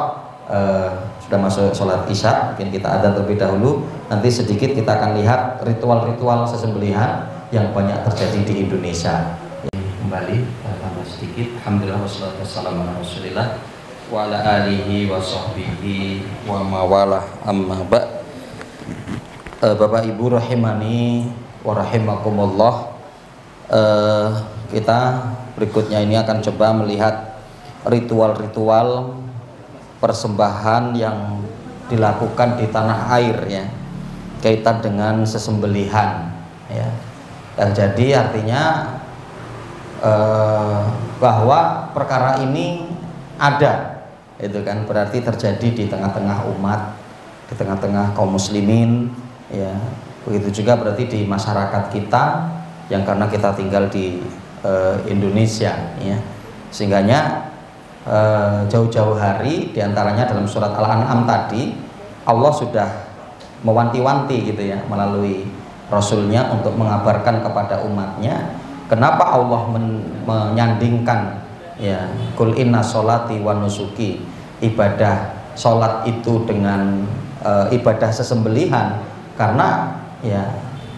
Sudah masuk sholat isya, mungkin kita adzan terlebih dahulu. Nanti sedikit kita akan lihat ritual-ritual sesembelihan yang banyak terjadi di Indonesia. Kembali tambah sedikit. Alhamdulillah wassalatu wassalamu ala Rasulillah wa ala alihi wa sahbihi wa mawalah, amma ba'. Bapak Ibu rahimani wa rahimakumullah, kita berikutnya ini akan coba melihat ritual-ritual persembahan yang dilakukan di tanah air, ya, kaitan dengan sesembelihan, ya. Dan jadi artinya bahwa perkara ini ada, itu kan berarti terjadi di tengah-tengah umat, di tengah-tengah kaum muslimin, ya. Begitu juga berarti di masyarakat kita yang karena kita tinggal di Indonesia, ya. Sehingganya jauh-jauh hari diantaranya dalam surat Al-An'am tadi Allah sudah mewanti-wanti, gitu ya, melalui Rasulnya untuk mengabarkan kepada umatnya kenapa Allah menyandingkan, ya, kul inna sholati wa nusuki, ibadah sholat itu dengan ibadah sesembelihan, karena ya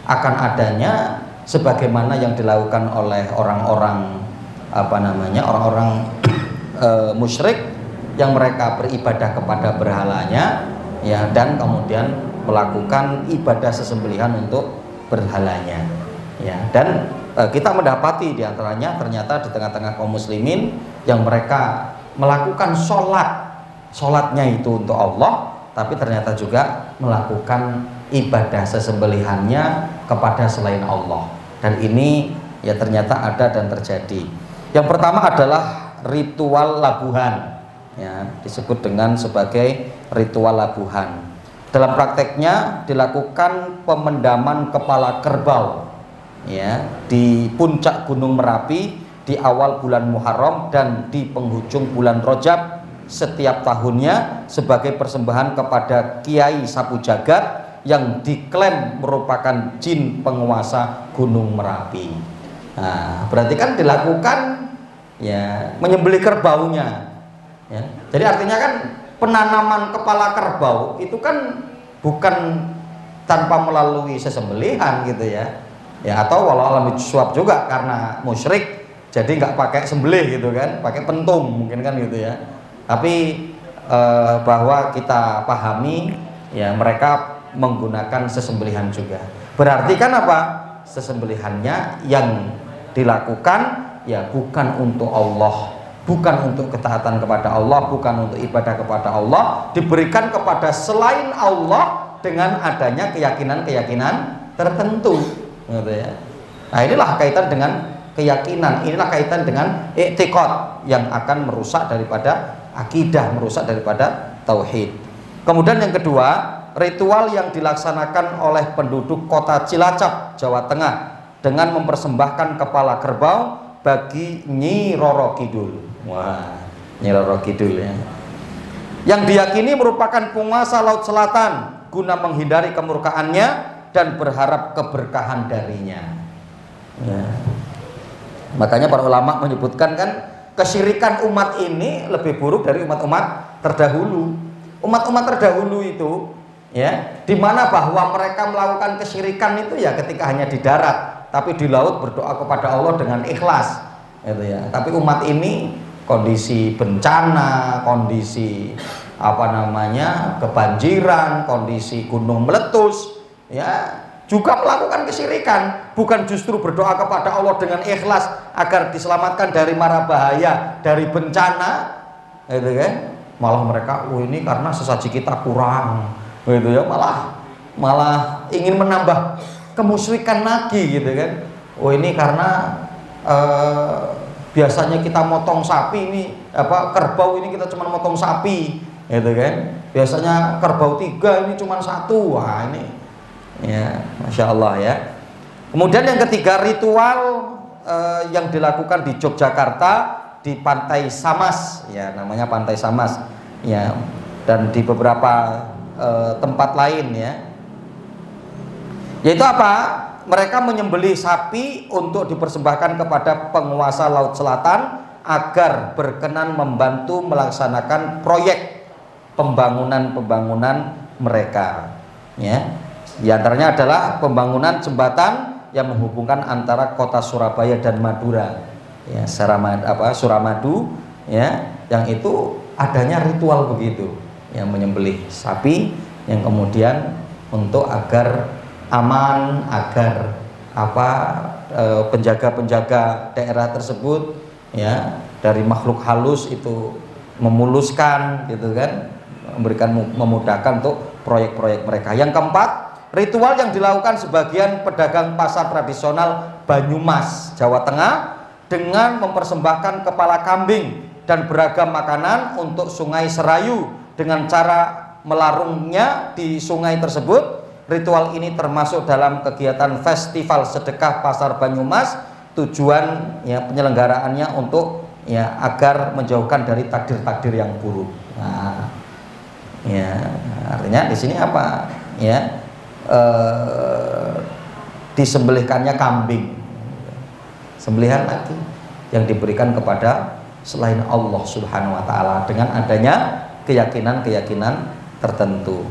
akan adanya sebagaimana yang dilakukan oleh orang-orang orang-orang musyrik yang mereka beribadah kepada berhalanya, ya, dan kemudian melakukan ibadah sesembelihan untuk berhalanya, ya. Dan kita mendapati diantaranya ternyata di tengah-tengah kaum muslimin yang mereka melakukan sholatnya itu untuk Allah, tapi ternyata juga melakukan ibadah sesembelihannya kepada selain Allah. Dan ini ya ternyata ada dan terjadi. Yang pertama adalah ritual labuhan, ya, disebut dengan sebagai ritual labuhan. Dalam prakteknya dilakukan pemendaman kepala kerbau, ya, di puncak Gunung Merapi di awal bulan Muharram dan di penghujung bulan Rajab setiap tahunnya sebagai persembahan kepada Kiai Sapu Jagat yang diklaim merupakan jin penguasa Gunung Merapi. Nah, berarti kan dilakukan ya menyembelih kerbaunya, ya. Jadi artinya kan penanaman kepala kerbau itu kan bukan tanpa melalui sesembelihan gitu ya. Ya, atau walau alam suap juga karena musyrik jadi nggak pakai sembelih gitu kan, pakai pentung mungkin kan gitu ya. Tapi bahwa kita pahami ya mereka menggunakan sesembelihan juga. Berarti kan apa? Sesembelihannya yang dilakukan ya bukan untuk Allah, bukan untuk ketaatan kepada Allah, bukan untuk ibadah kepada Allah, diberikan kepada selain Allah dengan adanya keyakinan-keyakinan tertentu gitu ya. Nah, inilah kaitan dengan keyakinan, inilah kaitan dengan i'tiqad yang akan merusak daripada akidah, merusak daripada tauhid. Kemudian yang kedua, ritual yang dilaksanakan oleh penduduk kota Cilacap, Jawa Tengah dengan mempersembahkan kepala kerbau bagi Nyi Roro Kidul. Wah, Nyi Roro Kidul ya. Yang diyakini merupakan penguasa Laut Selatan guna menghindari kemurkaannya dan berharap keberkahan darinya. Ya. Makanya para ulama menyebutkan kan kesyirikan umat ini lebih buruk dari umat-umat terdahulu. Umat-umat terdahulu itu ya, di mana bahwa mereka melakukan kesyirikan itu ya ketika hanya di darat, tapi di laut berdoa kepada Allah dengan ikhlas gitu ya. Tapi umat ini kondisi bencana, kondisi kebanjiran, kondisi gunung meletus ya, juga melakukan kesyirikan, bukan justru berdoa kepada Allah dengan ikhlas agar diselamatkan dari mara bahaya, dari bencana gitu kan. Malah mereka, ini karena sesaji kita kurang gitu ya, malah ingin menambah kemusyrikan lagi gitu kan. Ini karena biasanya kita motong sapi, ini kerbau ini kita cuma motong sapi gitu kan. Biasanya kerbau 3 ini cuma 1. Wah, ini ya, Masya Allah ya. Kemudian yang ketiga, ritual yang dilakukan di Yogyakarta di Pantai Samas, ya namanya Pantai Samas ya, dan di beberapa tempat lain ya. Yaitu apa? Mereka menyembelih sapi untuk dipersembahkan kepada penguasa Laut Selatan agar berkenan membantu melaksanakan proyek pembangunan mereka ya. Di antaranya adalah pembangunan jembatan yang menghubungkan antara kota Surabaya dan Madura, ya, Suramadu, ya, yang itu adanya ritual begitu, yang menyembelih sapi, yang kemudian untuk agar aman, agar penjaga-penjaga daerah tersebut, ya, dari makhluk halus itu memuluskan, gitu kan, memudahkan untuk proyek-proyek mereka. Yang keempat, ritual yang dilakukan sebagian pedagang pasar tradisional Banyumas, Jawa Tengah dengan mempersembahkan kepala kambing dan beragam makanan untuk Sungai Serayu dengan cara melarungnya di sungai tersebut. Ritual ini termasuk dalam kegiatan Festival Sedekah Pasar Banyumas. Tujuan ya penyelenggaraannya untuk ya agar menjauhkan dari takdir-takdir yang buruk. Nah, ya artinya di sini apa? Ya, disembelihkannya kambing, sembelihan lagi yang diberikan kepada selain Allah Subhanahu wa Ta'ala dengan adanya keyakinan-keyakinan tertentu.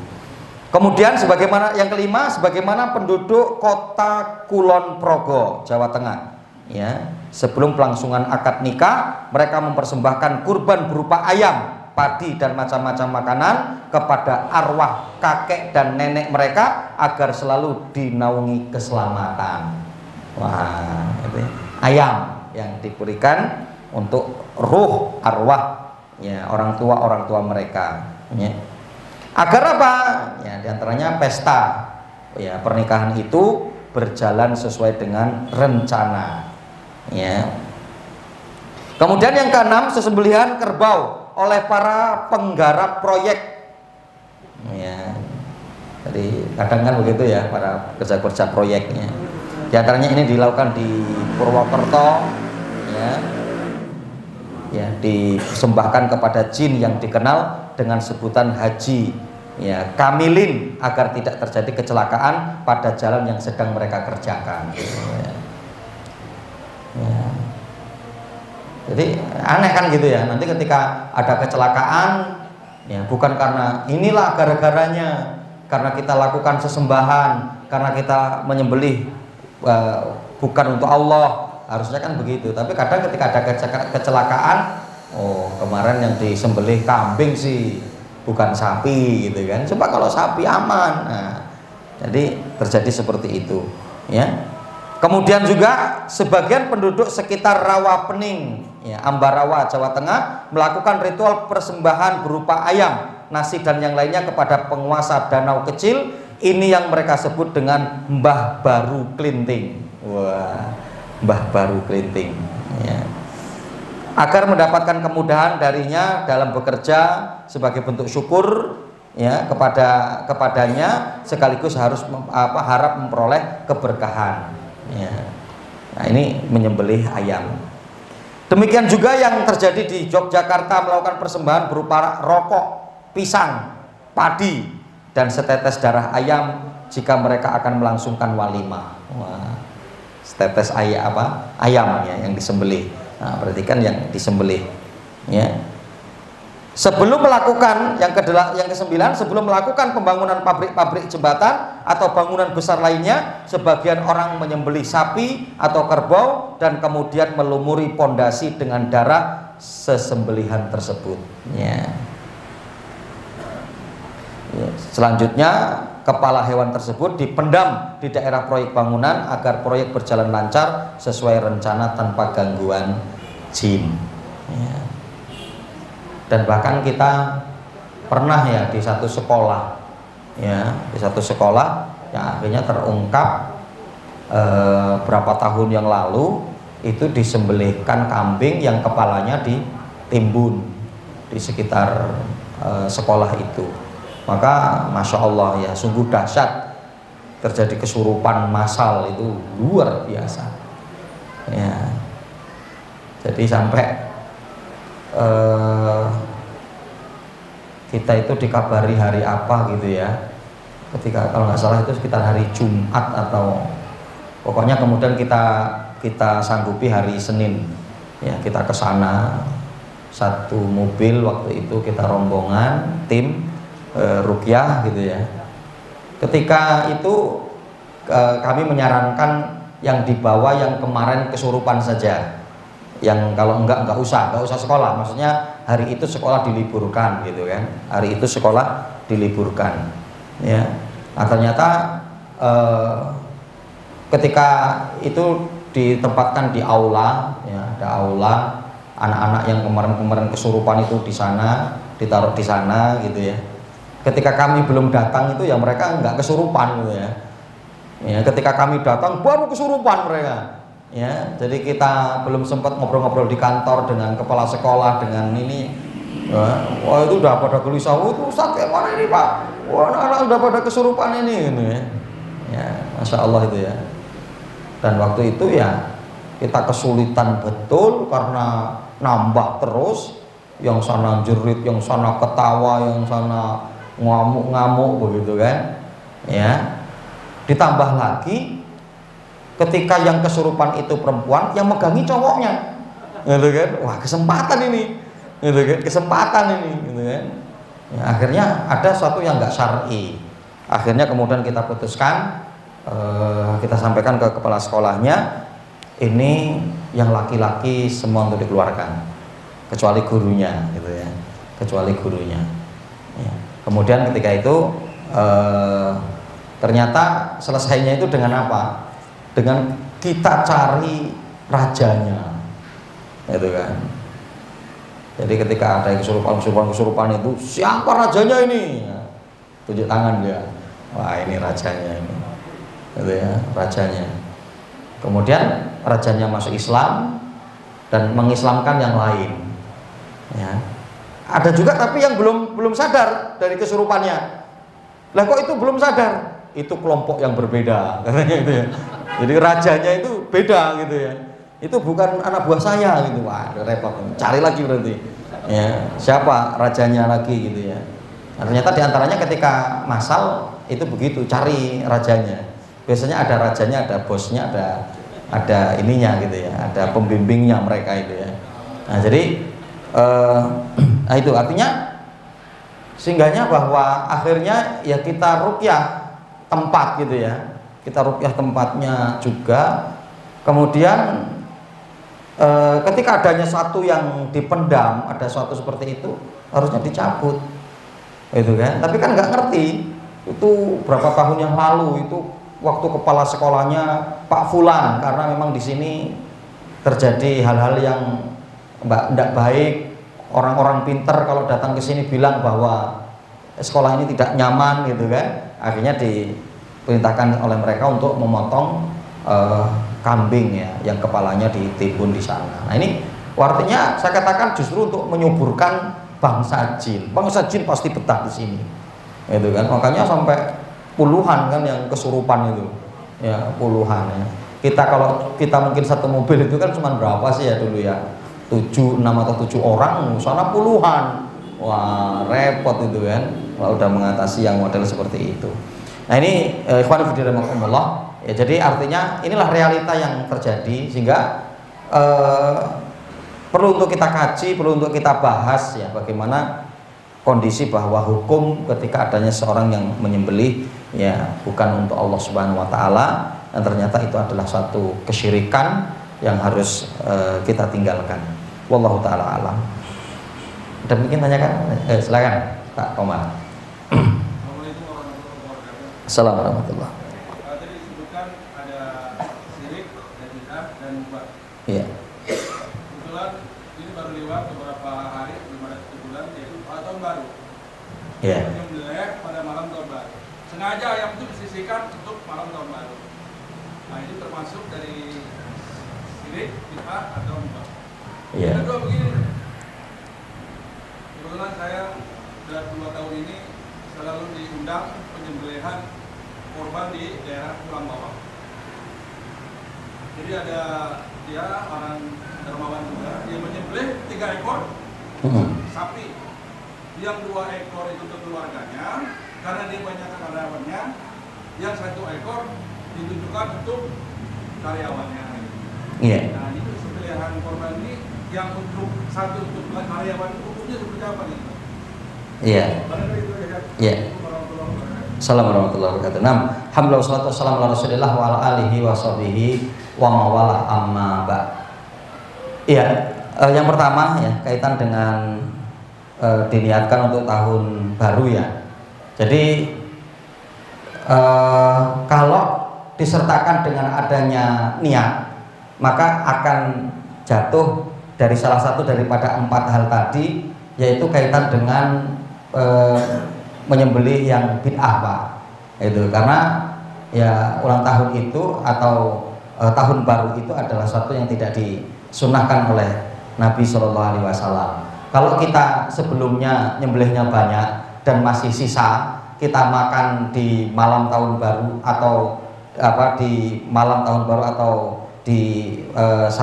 Kemudian sebagaimana yang kelima, sebagaimana penduduk kota Kulon Progo, Jawa Tengah ya, sebelum pelangsungan akad nikah mereka mempersembahkan kurban berupa ayam, padi dan macam-macam makanan kepada arwah kakek dan nenek mereka agar selalu dinaungi keselamatan. Wah, itu ayam yang diberikan untuk ruh arwah ya orang tua mereka ya. Agar apa? Ya diantaranya pesta ya pernikahan itu berjalan sesuai dengan rencana, ya. Kemudian yang keenam, sesembelihan kerbau oleh para penggarap proyek, ya. Jadi kadang kan begitu ya para kerja-kerja proyeknya. Di antaranya ini dilakukan di Purwokerto, ya, disembahkan kepada jin yang dikenal dengan sebutan haji, ya, kamilin, agar tidak terjadi kecelakaan pada jalan yang sedang mereka kerjakan. Ya. Jadi aneh kan gitu ya. Nanti ketika ada kecelakaan, ya bukan karena inilah gara-garanya, karena kita lakukan sesembahan, karena kita menyembelih bukan untuk Allah, harusnya kan begitu. Tapi kadang ketika ada kecelakaan, oh kemarin yang disembelih kambing sih, bukan sapi gitu kan. Coba kalau sapi aman. Nah, jadi terjadi seperti itu, ya. Kemudian juga sebagian penduduk sekitar Rawapening, ya, Ambarawa, Jawa Tengah, melakukan ritual persembahan berupa ayam, nasi dan yang lainnya kepada penguasa danau kecil. Ini yang mereka sebut dengan Mbah Baru Klinting. Wah, Mbah Baru Klinting, ya. Agar mendapatkan kemudahan darinya dalam bekerja sebagai bentuk syukur, ya, kepadanya, sekaligus harus harap memperoleh keberkahan, ya. Nah, ini menyembelih ayam. Demikian juga yang terjadi di Yogyakarta, melakukan persembahan berupa rokok, pisang, padi, dan setetes darah ayam jika mereka akan melangsungkan walimah. Wah, setetes ayam ya yang disembelih. Nah, berarti kan yang disembelih, ya. Sebelum melakukan yang kesembilan, sebelum melakukan pembangunan pabrik-pabrik jembatan atau bangunan besar lainnya, sebagian orang menyembelih sapi atau kerbau dan kemudian melumuri pondasi dengan darah sesembelihan tersebut, ya. Selanjutnya, kepala hewan tersebut dipendam di daerah proyek bangunan agar proyek berjalan lancar sesuai rencana tanpa gangguan jin, ya. Dan bahkan kita pernah ya di satu sekolah, ya, di satu sekolah yang akhirnya terungkap berapa tahun yang lalu itu disembelihkan kambing yang kepalanya ditimbun di sekitar sekolah itu. Maka Masya Allah ya, sungguh dahsyat, terjadi kesurupan massal itu luar biasa, ya. Jadi sampai kita itu dikabari hari apa gitu ya, ketika kalau nggak salah itu sekitar hari Jumat atau pokoknya kemudian kita sanggupi hari Senin, ya, kita ke sana satu mobil. Waktu itu kita rombongan tim ruqyah gitu ya. Ketika itu kami menyarankan yang dibawa yang kemarin kesurupan saja, yang kalau enggak usah sekolah, maksudnya hari itu sekolah diliburkan gitu kan, hari itu sekolah diliburkan, ya. Nah, ternyata ketika itu ditempatkan di aula, ya, ada aula, anak-anak yang kemarin kesurupan itu di sana, ditaruh di sana gitu ya. Ketika kami belum datang itu ya mereka nggak kesurupan gitu ya. Ya, ketika kami datang baru kesurupan mereka. Ya, jadi kita belum sempat ngobrol-ngobrol di kantor dengan kepala sekolah dengan ini. Wah, itu udah pada gelisah. Itu Ustadz kayak mana ini Pak? Wah, anak-anak udah pada kesurupan ini gitu ya. Ya, Masya Allah itu ya. Dan waktu itu ya kita kesulitan betul karena nambah terus, yang sana jerit, yang sana ketawa, yang sana ngamuk-ngamuk begitu kan, ya. Ditambah lagi ketika yang kesurupan itu perempuan, yang megangi cowoknya, gitu kan. Wah, kesempatan ini, gitu kan, kesempatan ini, gitu kan. Ya, akhirnya ada sesuatu yang nggak syar'i. Akhirnya kemudian kita putuskan, kita sampaikan ke kepala sekolahnya, ini yang laki-laki semua untuk dikeluarkan, kecuali gurunya, gitu ya, kecuali gurunya. Ya. Kemudian ketika itu ternyata selesainya itu dengan apa? Dengan kita cari rajanya, gitu kan. Jadi ketika ada kesurupan itu, siapa rajanya ini? Tunjuk tangan dia. Wah, ini rajanya ini. gitu ya, rajanya. Kemudian rajanya masuk Islam dan mengislamkan yang lain. Ya. Ada juga tapi yang belum sadar dari kesurupannya. Lah kok itu belum sadar? Itu kelompok yang berbeda katanya gitu ya. Jadi rajanya itu beda gitu ya. Itu bukan anak buah saya gitu. Wah, repot. Cari lagi berarti. Ya, siapa rajanya lagi gitu ya. Nah, ternyata diantaranya ketika masal itu begitu, cari rajanya. Biasanya ada rajanya, ada bosnya, ada ininya gitu ya, ada pembimbingnya mereka itu ya. Nah, jadi nah itu artinya singgahnya bahwa akhirnya ya kita ruqyah tempat gitu ya, kita ruqyah tempatnya juga. Kemudian ketika adanya satu yang dipendam, ada suatu seperti itu harusnya dicabut, itu kan. Tapi kan nggak ngerti itu berapa tahun yang lalu itu waktu kepala sekolahnya Pak Fulan, karena memang di sini terjadi hal-hal yang tidak baik. Orang-orang pinter kalau datang ke sini bilang bahwa sekolah ini tidak nyaman gitu kan. Akhirnya diperintahkan oleh mereka untuk memotong kambing ya, yang kepalanya ditimbun di sana. Nah ini artinya saya katakan justru untuk menyuburkan bangsa jin. Bangsa jin pasti betah di sini, itu kan. Makanya sampai puluhan kan yang kesurupan itu, ya puluhan ya. Kalau kita mungkin satu mobil itu kan cuma berapa sih ya dulu ya, 6 atau 7 orang, sana puluhan. Wah repot itu kan, kalau udah mengatasi yang model seperti itu. Nah ini ikhwan fillah rahimakumullah ya, jadi artinya inilah realita yang terjadi, sehingga perlu untuk kita kaji, perlu untuk kita bahas ya, bagaimana kondisi bahwa hukum ketika adanya seorang yang menyembelih ya bukan untuk Allah Subhanahu wa taala, dan ternyata itu adalah satu kesyirikan yang harus kita tinggalkan. Wallahu taala alam. Ada mungkin tanyakan? Silakan Pak Komar. Assalamualaikum warahmatullahi wabarakatuh. Tadi disebutkan ada syirik, ada bid'ah dan mubah. Iya. Kebetulan ini baru lewat beberapa hari, belum ada 1 bulan, yaitu tahun baru. Iya. Menyembelih pada malam tahun baru. Sengaja ayam itu disisihkan untuk malam tahun baru. Nah ini termasuk dari syirik, bid'ah atau mubah. Iya. Yang kedua begini, kebetulan saya sudah 2 tahun ini selalu diundang penyembelihan korban di daerah Pulang Bawang. Jadi ada dia orang dermawan juga, dia menyembelih 3 ekor sapi, yang 2 ekor itu untuk keluarganya karena dia banyak karyawannya, yang 1 ekor ditujukan untuk karyawannya. Iya. Nah itu sembelihan korban ini yang untuk satu untuk karyawan hukumnya seperti apa nih? Iya. Iya. Assalamualaikum warahmatullahi wabarakatuh. Nah, alhamdulillah wassalatu wassalamu ala Rasulillah wa ala alihi wa sahbihi wa mawalah amma ba'. Iya, yang pertama ya kaitan dengan diniatkan untuk tahun baru ya. Jadi kalau disertakan dengan adanya niat, maka akan jatuh dari salah satu daripada 4 hal tadi, yaitu kaitan dengan menyembelih yang bid'ah Pak. Itu karena ya ulang tahun itu atau tahun baru itu adalah satu yang tidak disunahkan oleh Nabi Shallallahu Alaihi Wasallam. Kalau kita sebelumnya nyembelihnya banyak dan masih sisa, kita makan di malam tahun baru atau di malam tahun baru atau di 1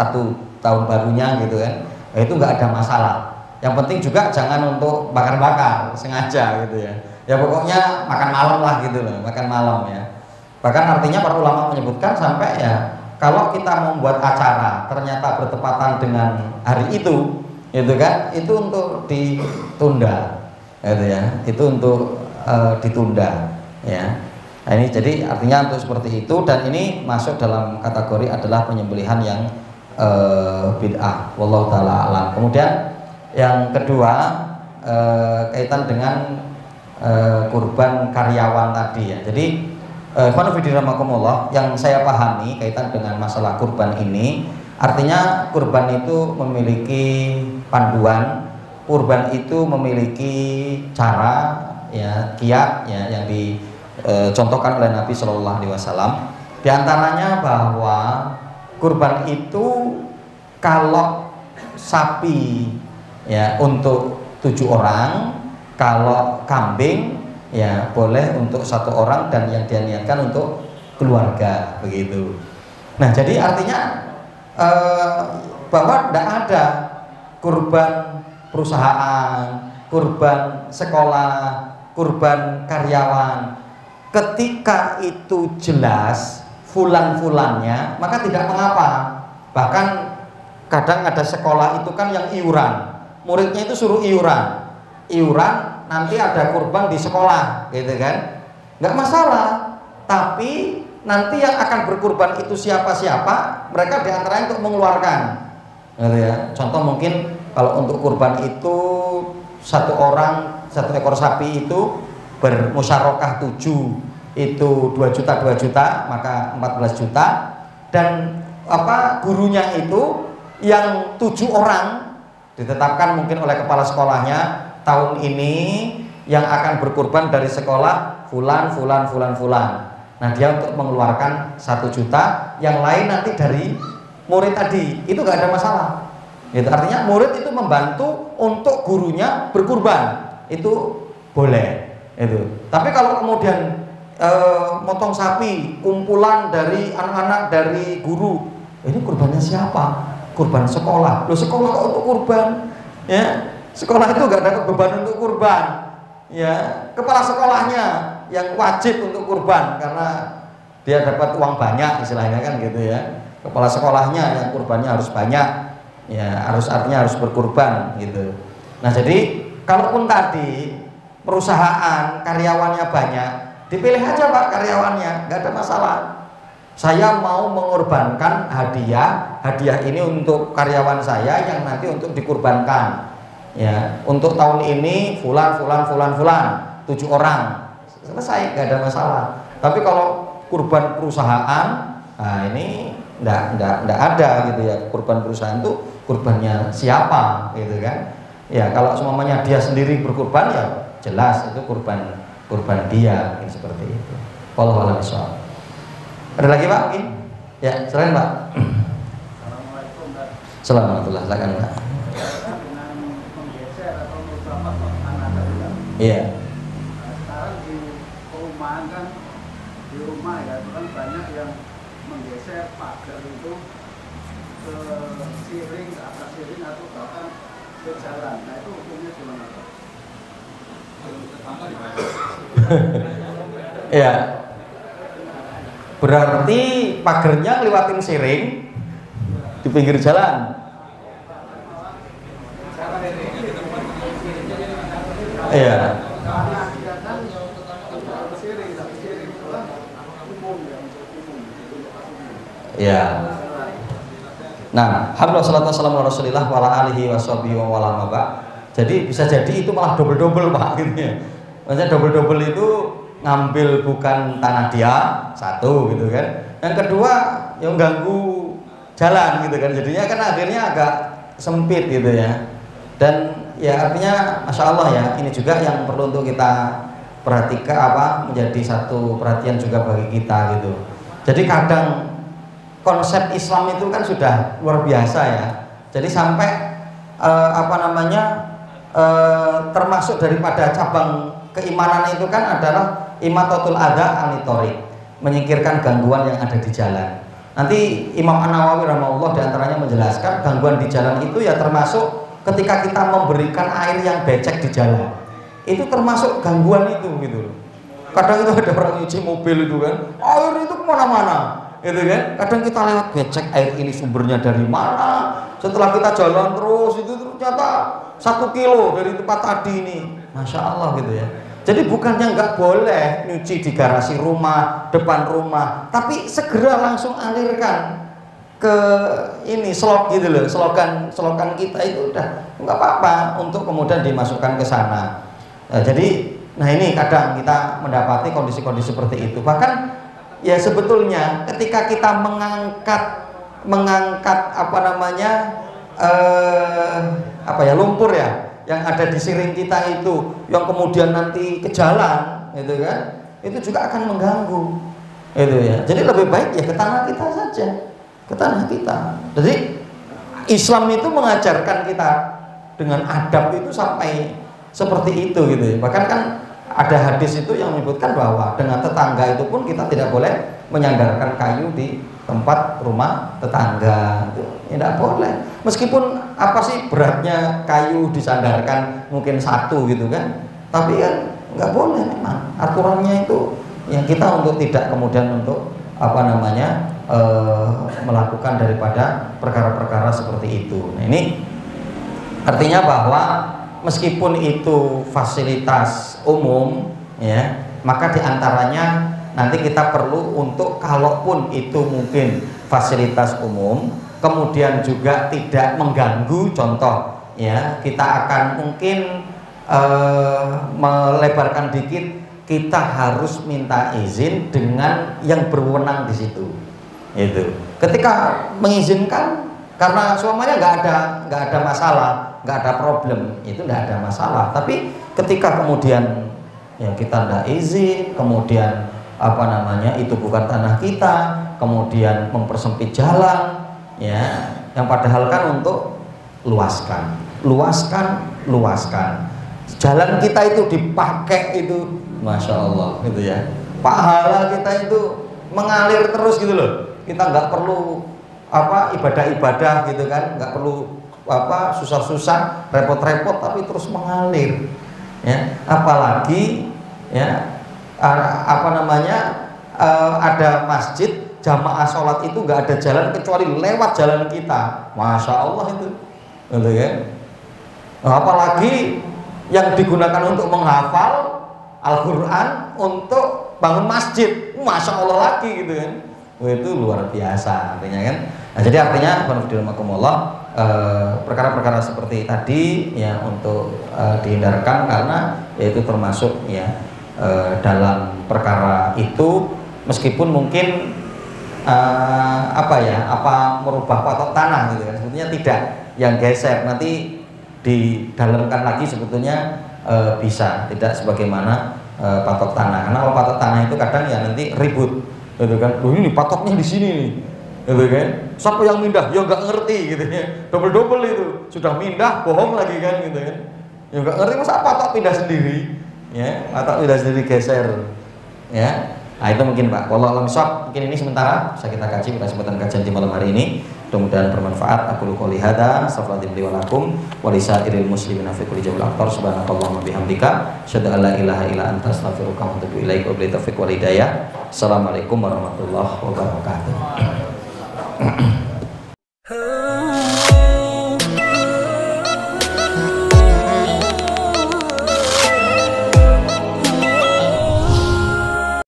tahun barunya gitu kan, itu nggak ada masalah. Yang penting juga jangan untuk bakar-bakar sengaja gitu ya. Ya pokoknya makan malam lah gitu loh, makan malam ya. Bahkan artinya para ulama menyebutkan sampai ya kalau kita membuat acara ternyata bertepatan dengan hari itu, gitu kan, itu untuk ditunda, gitu ya. Itu untuk ditunda, ya. Nah, ini jadi artinya untuk seperti itu, dan ini masuk dalam kategori adalah penyembelihan yang bid'ah. Wallahu taala alam. Kemudian yang kedua kaitan dengan kurban karyawan tadi ya. Jadi yang saya pahami kaitan dengan masalah kurban ini, artinya kurban itu memiliki panduan, kurban itu memiliki cara ya, kiat ya, yang dicontohkan oleh Nabi Shallallahu Alaihi Wasallam. Di antaranya bahwa kurban itu kalau sapi ya untuk 7 orang, kalau kambing ya boleh untuk 1 orang dan yang dia niatkan untuk keluarga begitu. Nah jadi artinya bahwa tidak ada kurban perusahaan, kurban sekolah, kurban karyawan. Ketika itu jelas fulan-fulannya, maka tidak mengapa. Bahkan kadang ada sekolah itu kan yang iuran, muridnya itu suruh iuran, nanti ada kurban di sekolah, gitu kan? Nggak masalah. Tapi nanti yang akan berkurban itu siapa-siapa, mereka diantaranya untuk mengeluarkan, gitu ya. Contoh mungkin kalau untuk kurban itu 1 orang 1 ekor sapi itu bermusyarakah 7 itu 2 juta, maka 14 juta. Dan gurunya itu yang 7 orang ditetapkan mungkin oleh kepala sekolahnya, tahun ini yang akan berkurban dari sekolah fulan. Nah dia untuk mengeluarkan 1 juta, yang lain nanti dari murid tadi, itu gak ada masalah. Itu artinya murid itu membantu untuk gurunya berkurban, itu boleh itu. Tapi kalau kemudian motong sapi kumpulan dari anak-anak dari guru, ini kurbannya siapa? Kurban sekolah. Loh sekolah kok untuk kurban? Ya, sekolah itu gak ada beban untuk kurban. Ya, kepala sekolahnya yang wajib untuk kurban karena dia dapat uang banyak istilahnya kan gitu ya. Kepala sekolahnya yang kurbannya harus banyak. Ya, artinya harus berkurban gitu. Nah, jadi kalaupun tadi perusahaan karyawannya banyak, dipilih aja Pak karyawannya, nggak ada masalah. Saya mau mengorbankan hadiah ini untuk karyawan saya yang nanti untuk dikurbankan. Ya, untuk tahun ini fulan 7 orang. Selesai, nggak ada masalah. Tapi kalau kurban perusahaan, nah ini nggak ada gitu ya. Kurban perusahaan itu kurbannya siapa gitu kan. Ya, kalau semuanya dia sendiri berkurban ya jelas itu kurban dia, mungkin seperti itu. Wallahu a'lam bishawab. Ada lagi Pak mungkin? Ya, silakan Pak. Assalamualaikum Pak. Assalamualaikum, silakan Pak. Dengan menggeser atau beberapa anak tadi Pak. Iya. Sekarang di perumahan kan, di rumah ya itu kan banyak yang menggeser pagar itu ke siring, ke atas siring atau bahkan ke jalan. Nah itu hukumnya gimana Pak? Iya. Berarti pagernya ngeliwatin siring di pinggir jalan. Iya. Iya. Nah, alhamdulillah salatu wassalamu ala Rasulillah wa ala alihi washabihi wa ala maba. Jadi bisa jadi itu malah double Pak gitu ya. Maksudnya double itu ngambil bukan tanah dia, 1 gitu kan. Yang kedua yang ganggu jalan gitu kan. Jadinya kan akhirnya agak sempit gitu ya. Dan ya artinya Masya Allah ya, ini juga yang perlu untuk kita perhatikan, menjadi satu perhatian juga bagi kita gitu. Jadi kadang konsep Islam itu kan sudah luar biasa ya. Jadi sampai termasuk daripada cabang keimanan itu kan adalah imatatul adza anitorik, menyingkirkan gangguan yang ada di jalan. Nanti Imam An-Nawawi rahimahullah diantaranya menjelaskan gangguan di jalan itu ya termasuk ketika kita memberikan air yang becek di jalan, itu termasuk gangguan itu gitu. Kadang itu ada orang nyuci mobil itu kan, air itu kemana-mana gitu kan. Kadang kita lewat becek, air ini sumbernya dari mana. Setelah kita jalan terus itu ternyata 1 kilo dari tempat tadi ini, Masya Allah gitu ya. Jadi bukannya nggak boleh nyuci di garasi rumah, depan rumah, tapi segera langsung alirkan ke ini slot gitu loh, selokan kita itu udah nggak apa-apa untuk kemudian dimasukkan ke sana. Nah, jadi ini kadang kita mendapati kondisi-kondisi seperti itu. Bahkan ya sebetulnya ketika kita mengangkat lumpur ya yang ada di siring kita itu, yang kemudian nanti ke jalan gitu kan, itu juga akan mengganggu Itu ya. Jadi lebih baik ya ke tanah kita saja, ke tanah kita. Jadi Islam itu mengajarkan kita dengan adab itu sampai seperti itu gitu ya. Bahkan kan ada hadis itu yang menyebutkan bahwa dengan tetangga itu pun kita tidak boleh menyandarkan kayu di tempat rumah tetangga. Itu tidak boleh. Meskipun apa sih beratnya kayu disandarkan mungkin satu gitu kan, tapi kan nggak boleh memang. Aturannya itu yang kita untuk tidak kemudian untuk apa namanya melakukan daripada perkara-perkara seperti itu. Nah ini artinya bahwa meskipun itu fasilitas umum ya, maka diantaranya nanti kita perlu untuk kalaupun itu mungkin fasilitas umum kemudian juga tidak mengganggu, contoh ya kita akan mungkin melebarkan dikit, kita harus minta izin dengan yang berwenang di situ. Itu ketika mengizinkan karena suamanya nggak ada masalah, nggak ada problem, itu nggak ada masalah. Tapi ketika kemudian ya kita nggak izin, kemudian apa namanya itu bukan tanah kita, kemudian mempersempit jalan, ya, yang padahal kan untuk luaskan, jalan kita itu dipakai itu, masya Allah, gitu ya. Pahala kita itu mengalir terus gitu loh. Kita nggak perlu apa ibadah-ibadah gitu kan, nggak perlu apa susah-susah, repot-repot, tapi terus mengalir. Ya, apalagi ya apa namanya ada masjid jamaah sholat itu nggak ada jalan kecuali lewat jalan kita, masya Allah itu, gitu ya. Apalagi yang digunakan untuk menghafal Al-Quran untuk bangun masjid, masya Allah lagi gitu kan. Itu luar biasa artinya kan. Nah, jadi artinya perkara-perkara seperti tadi ya untuk dihindarkan karena yaitu termasuk ya dalam perkara itu meskipun mungkin merubah patok tanah gitu kan, sebetulnya tidak, yang geser nanti didalamkan lagi sebetulnya bisa tidak sebagaimana patok tanah, karena kalau patok tanah itu kadang ya nanti ribut gitu kan, ini patoknya di sini nih gitu kan, siapa yang mindah ya nggak ngerti gitu ya, double itu sudah mindah bohong lagi kan gitu kan, ya nggak ngerti masa patok pindah sendiri ya, patok pindah sendiri geser ya. Nah itu mungkin Pak, wallahu a'lam bishawab, mungkin ini sementara bisa kita kaji pada kesempatan kajian di malam hari ini, mudah-mudahan bermanfaat. Aku qouli hadza, astaghfirullahaladzim li wa lakum wa lisairil muslimina fi kulli jawil aqtar, subhanakallahumma bihamdika asyhadu an la ilaha illa anta astaghfiruka wa atubu ilaik, wa billahi taufiq wal hidayah. Assalamualaikum warahmatullahi wabarakatuh.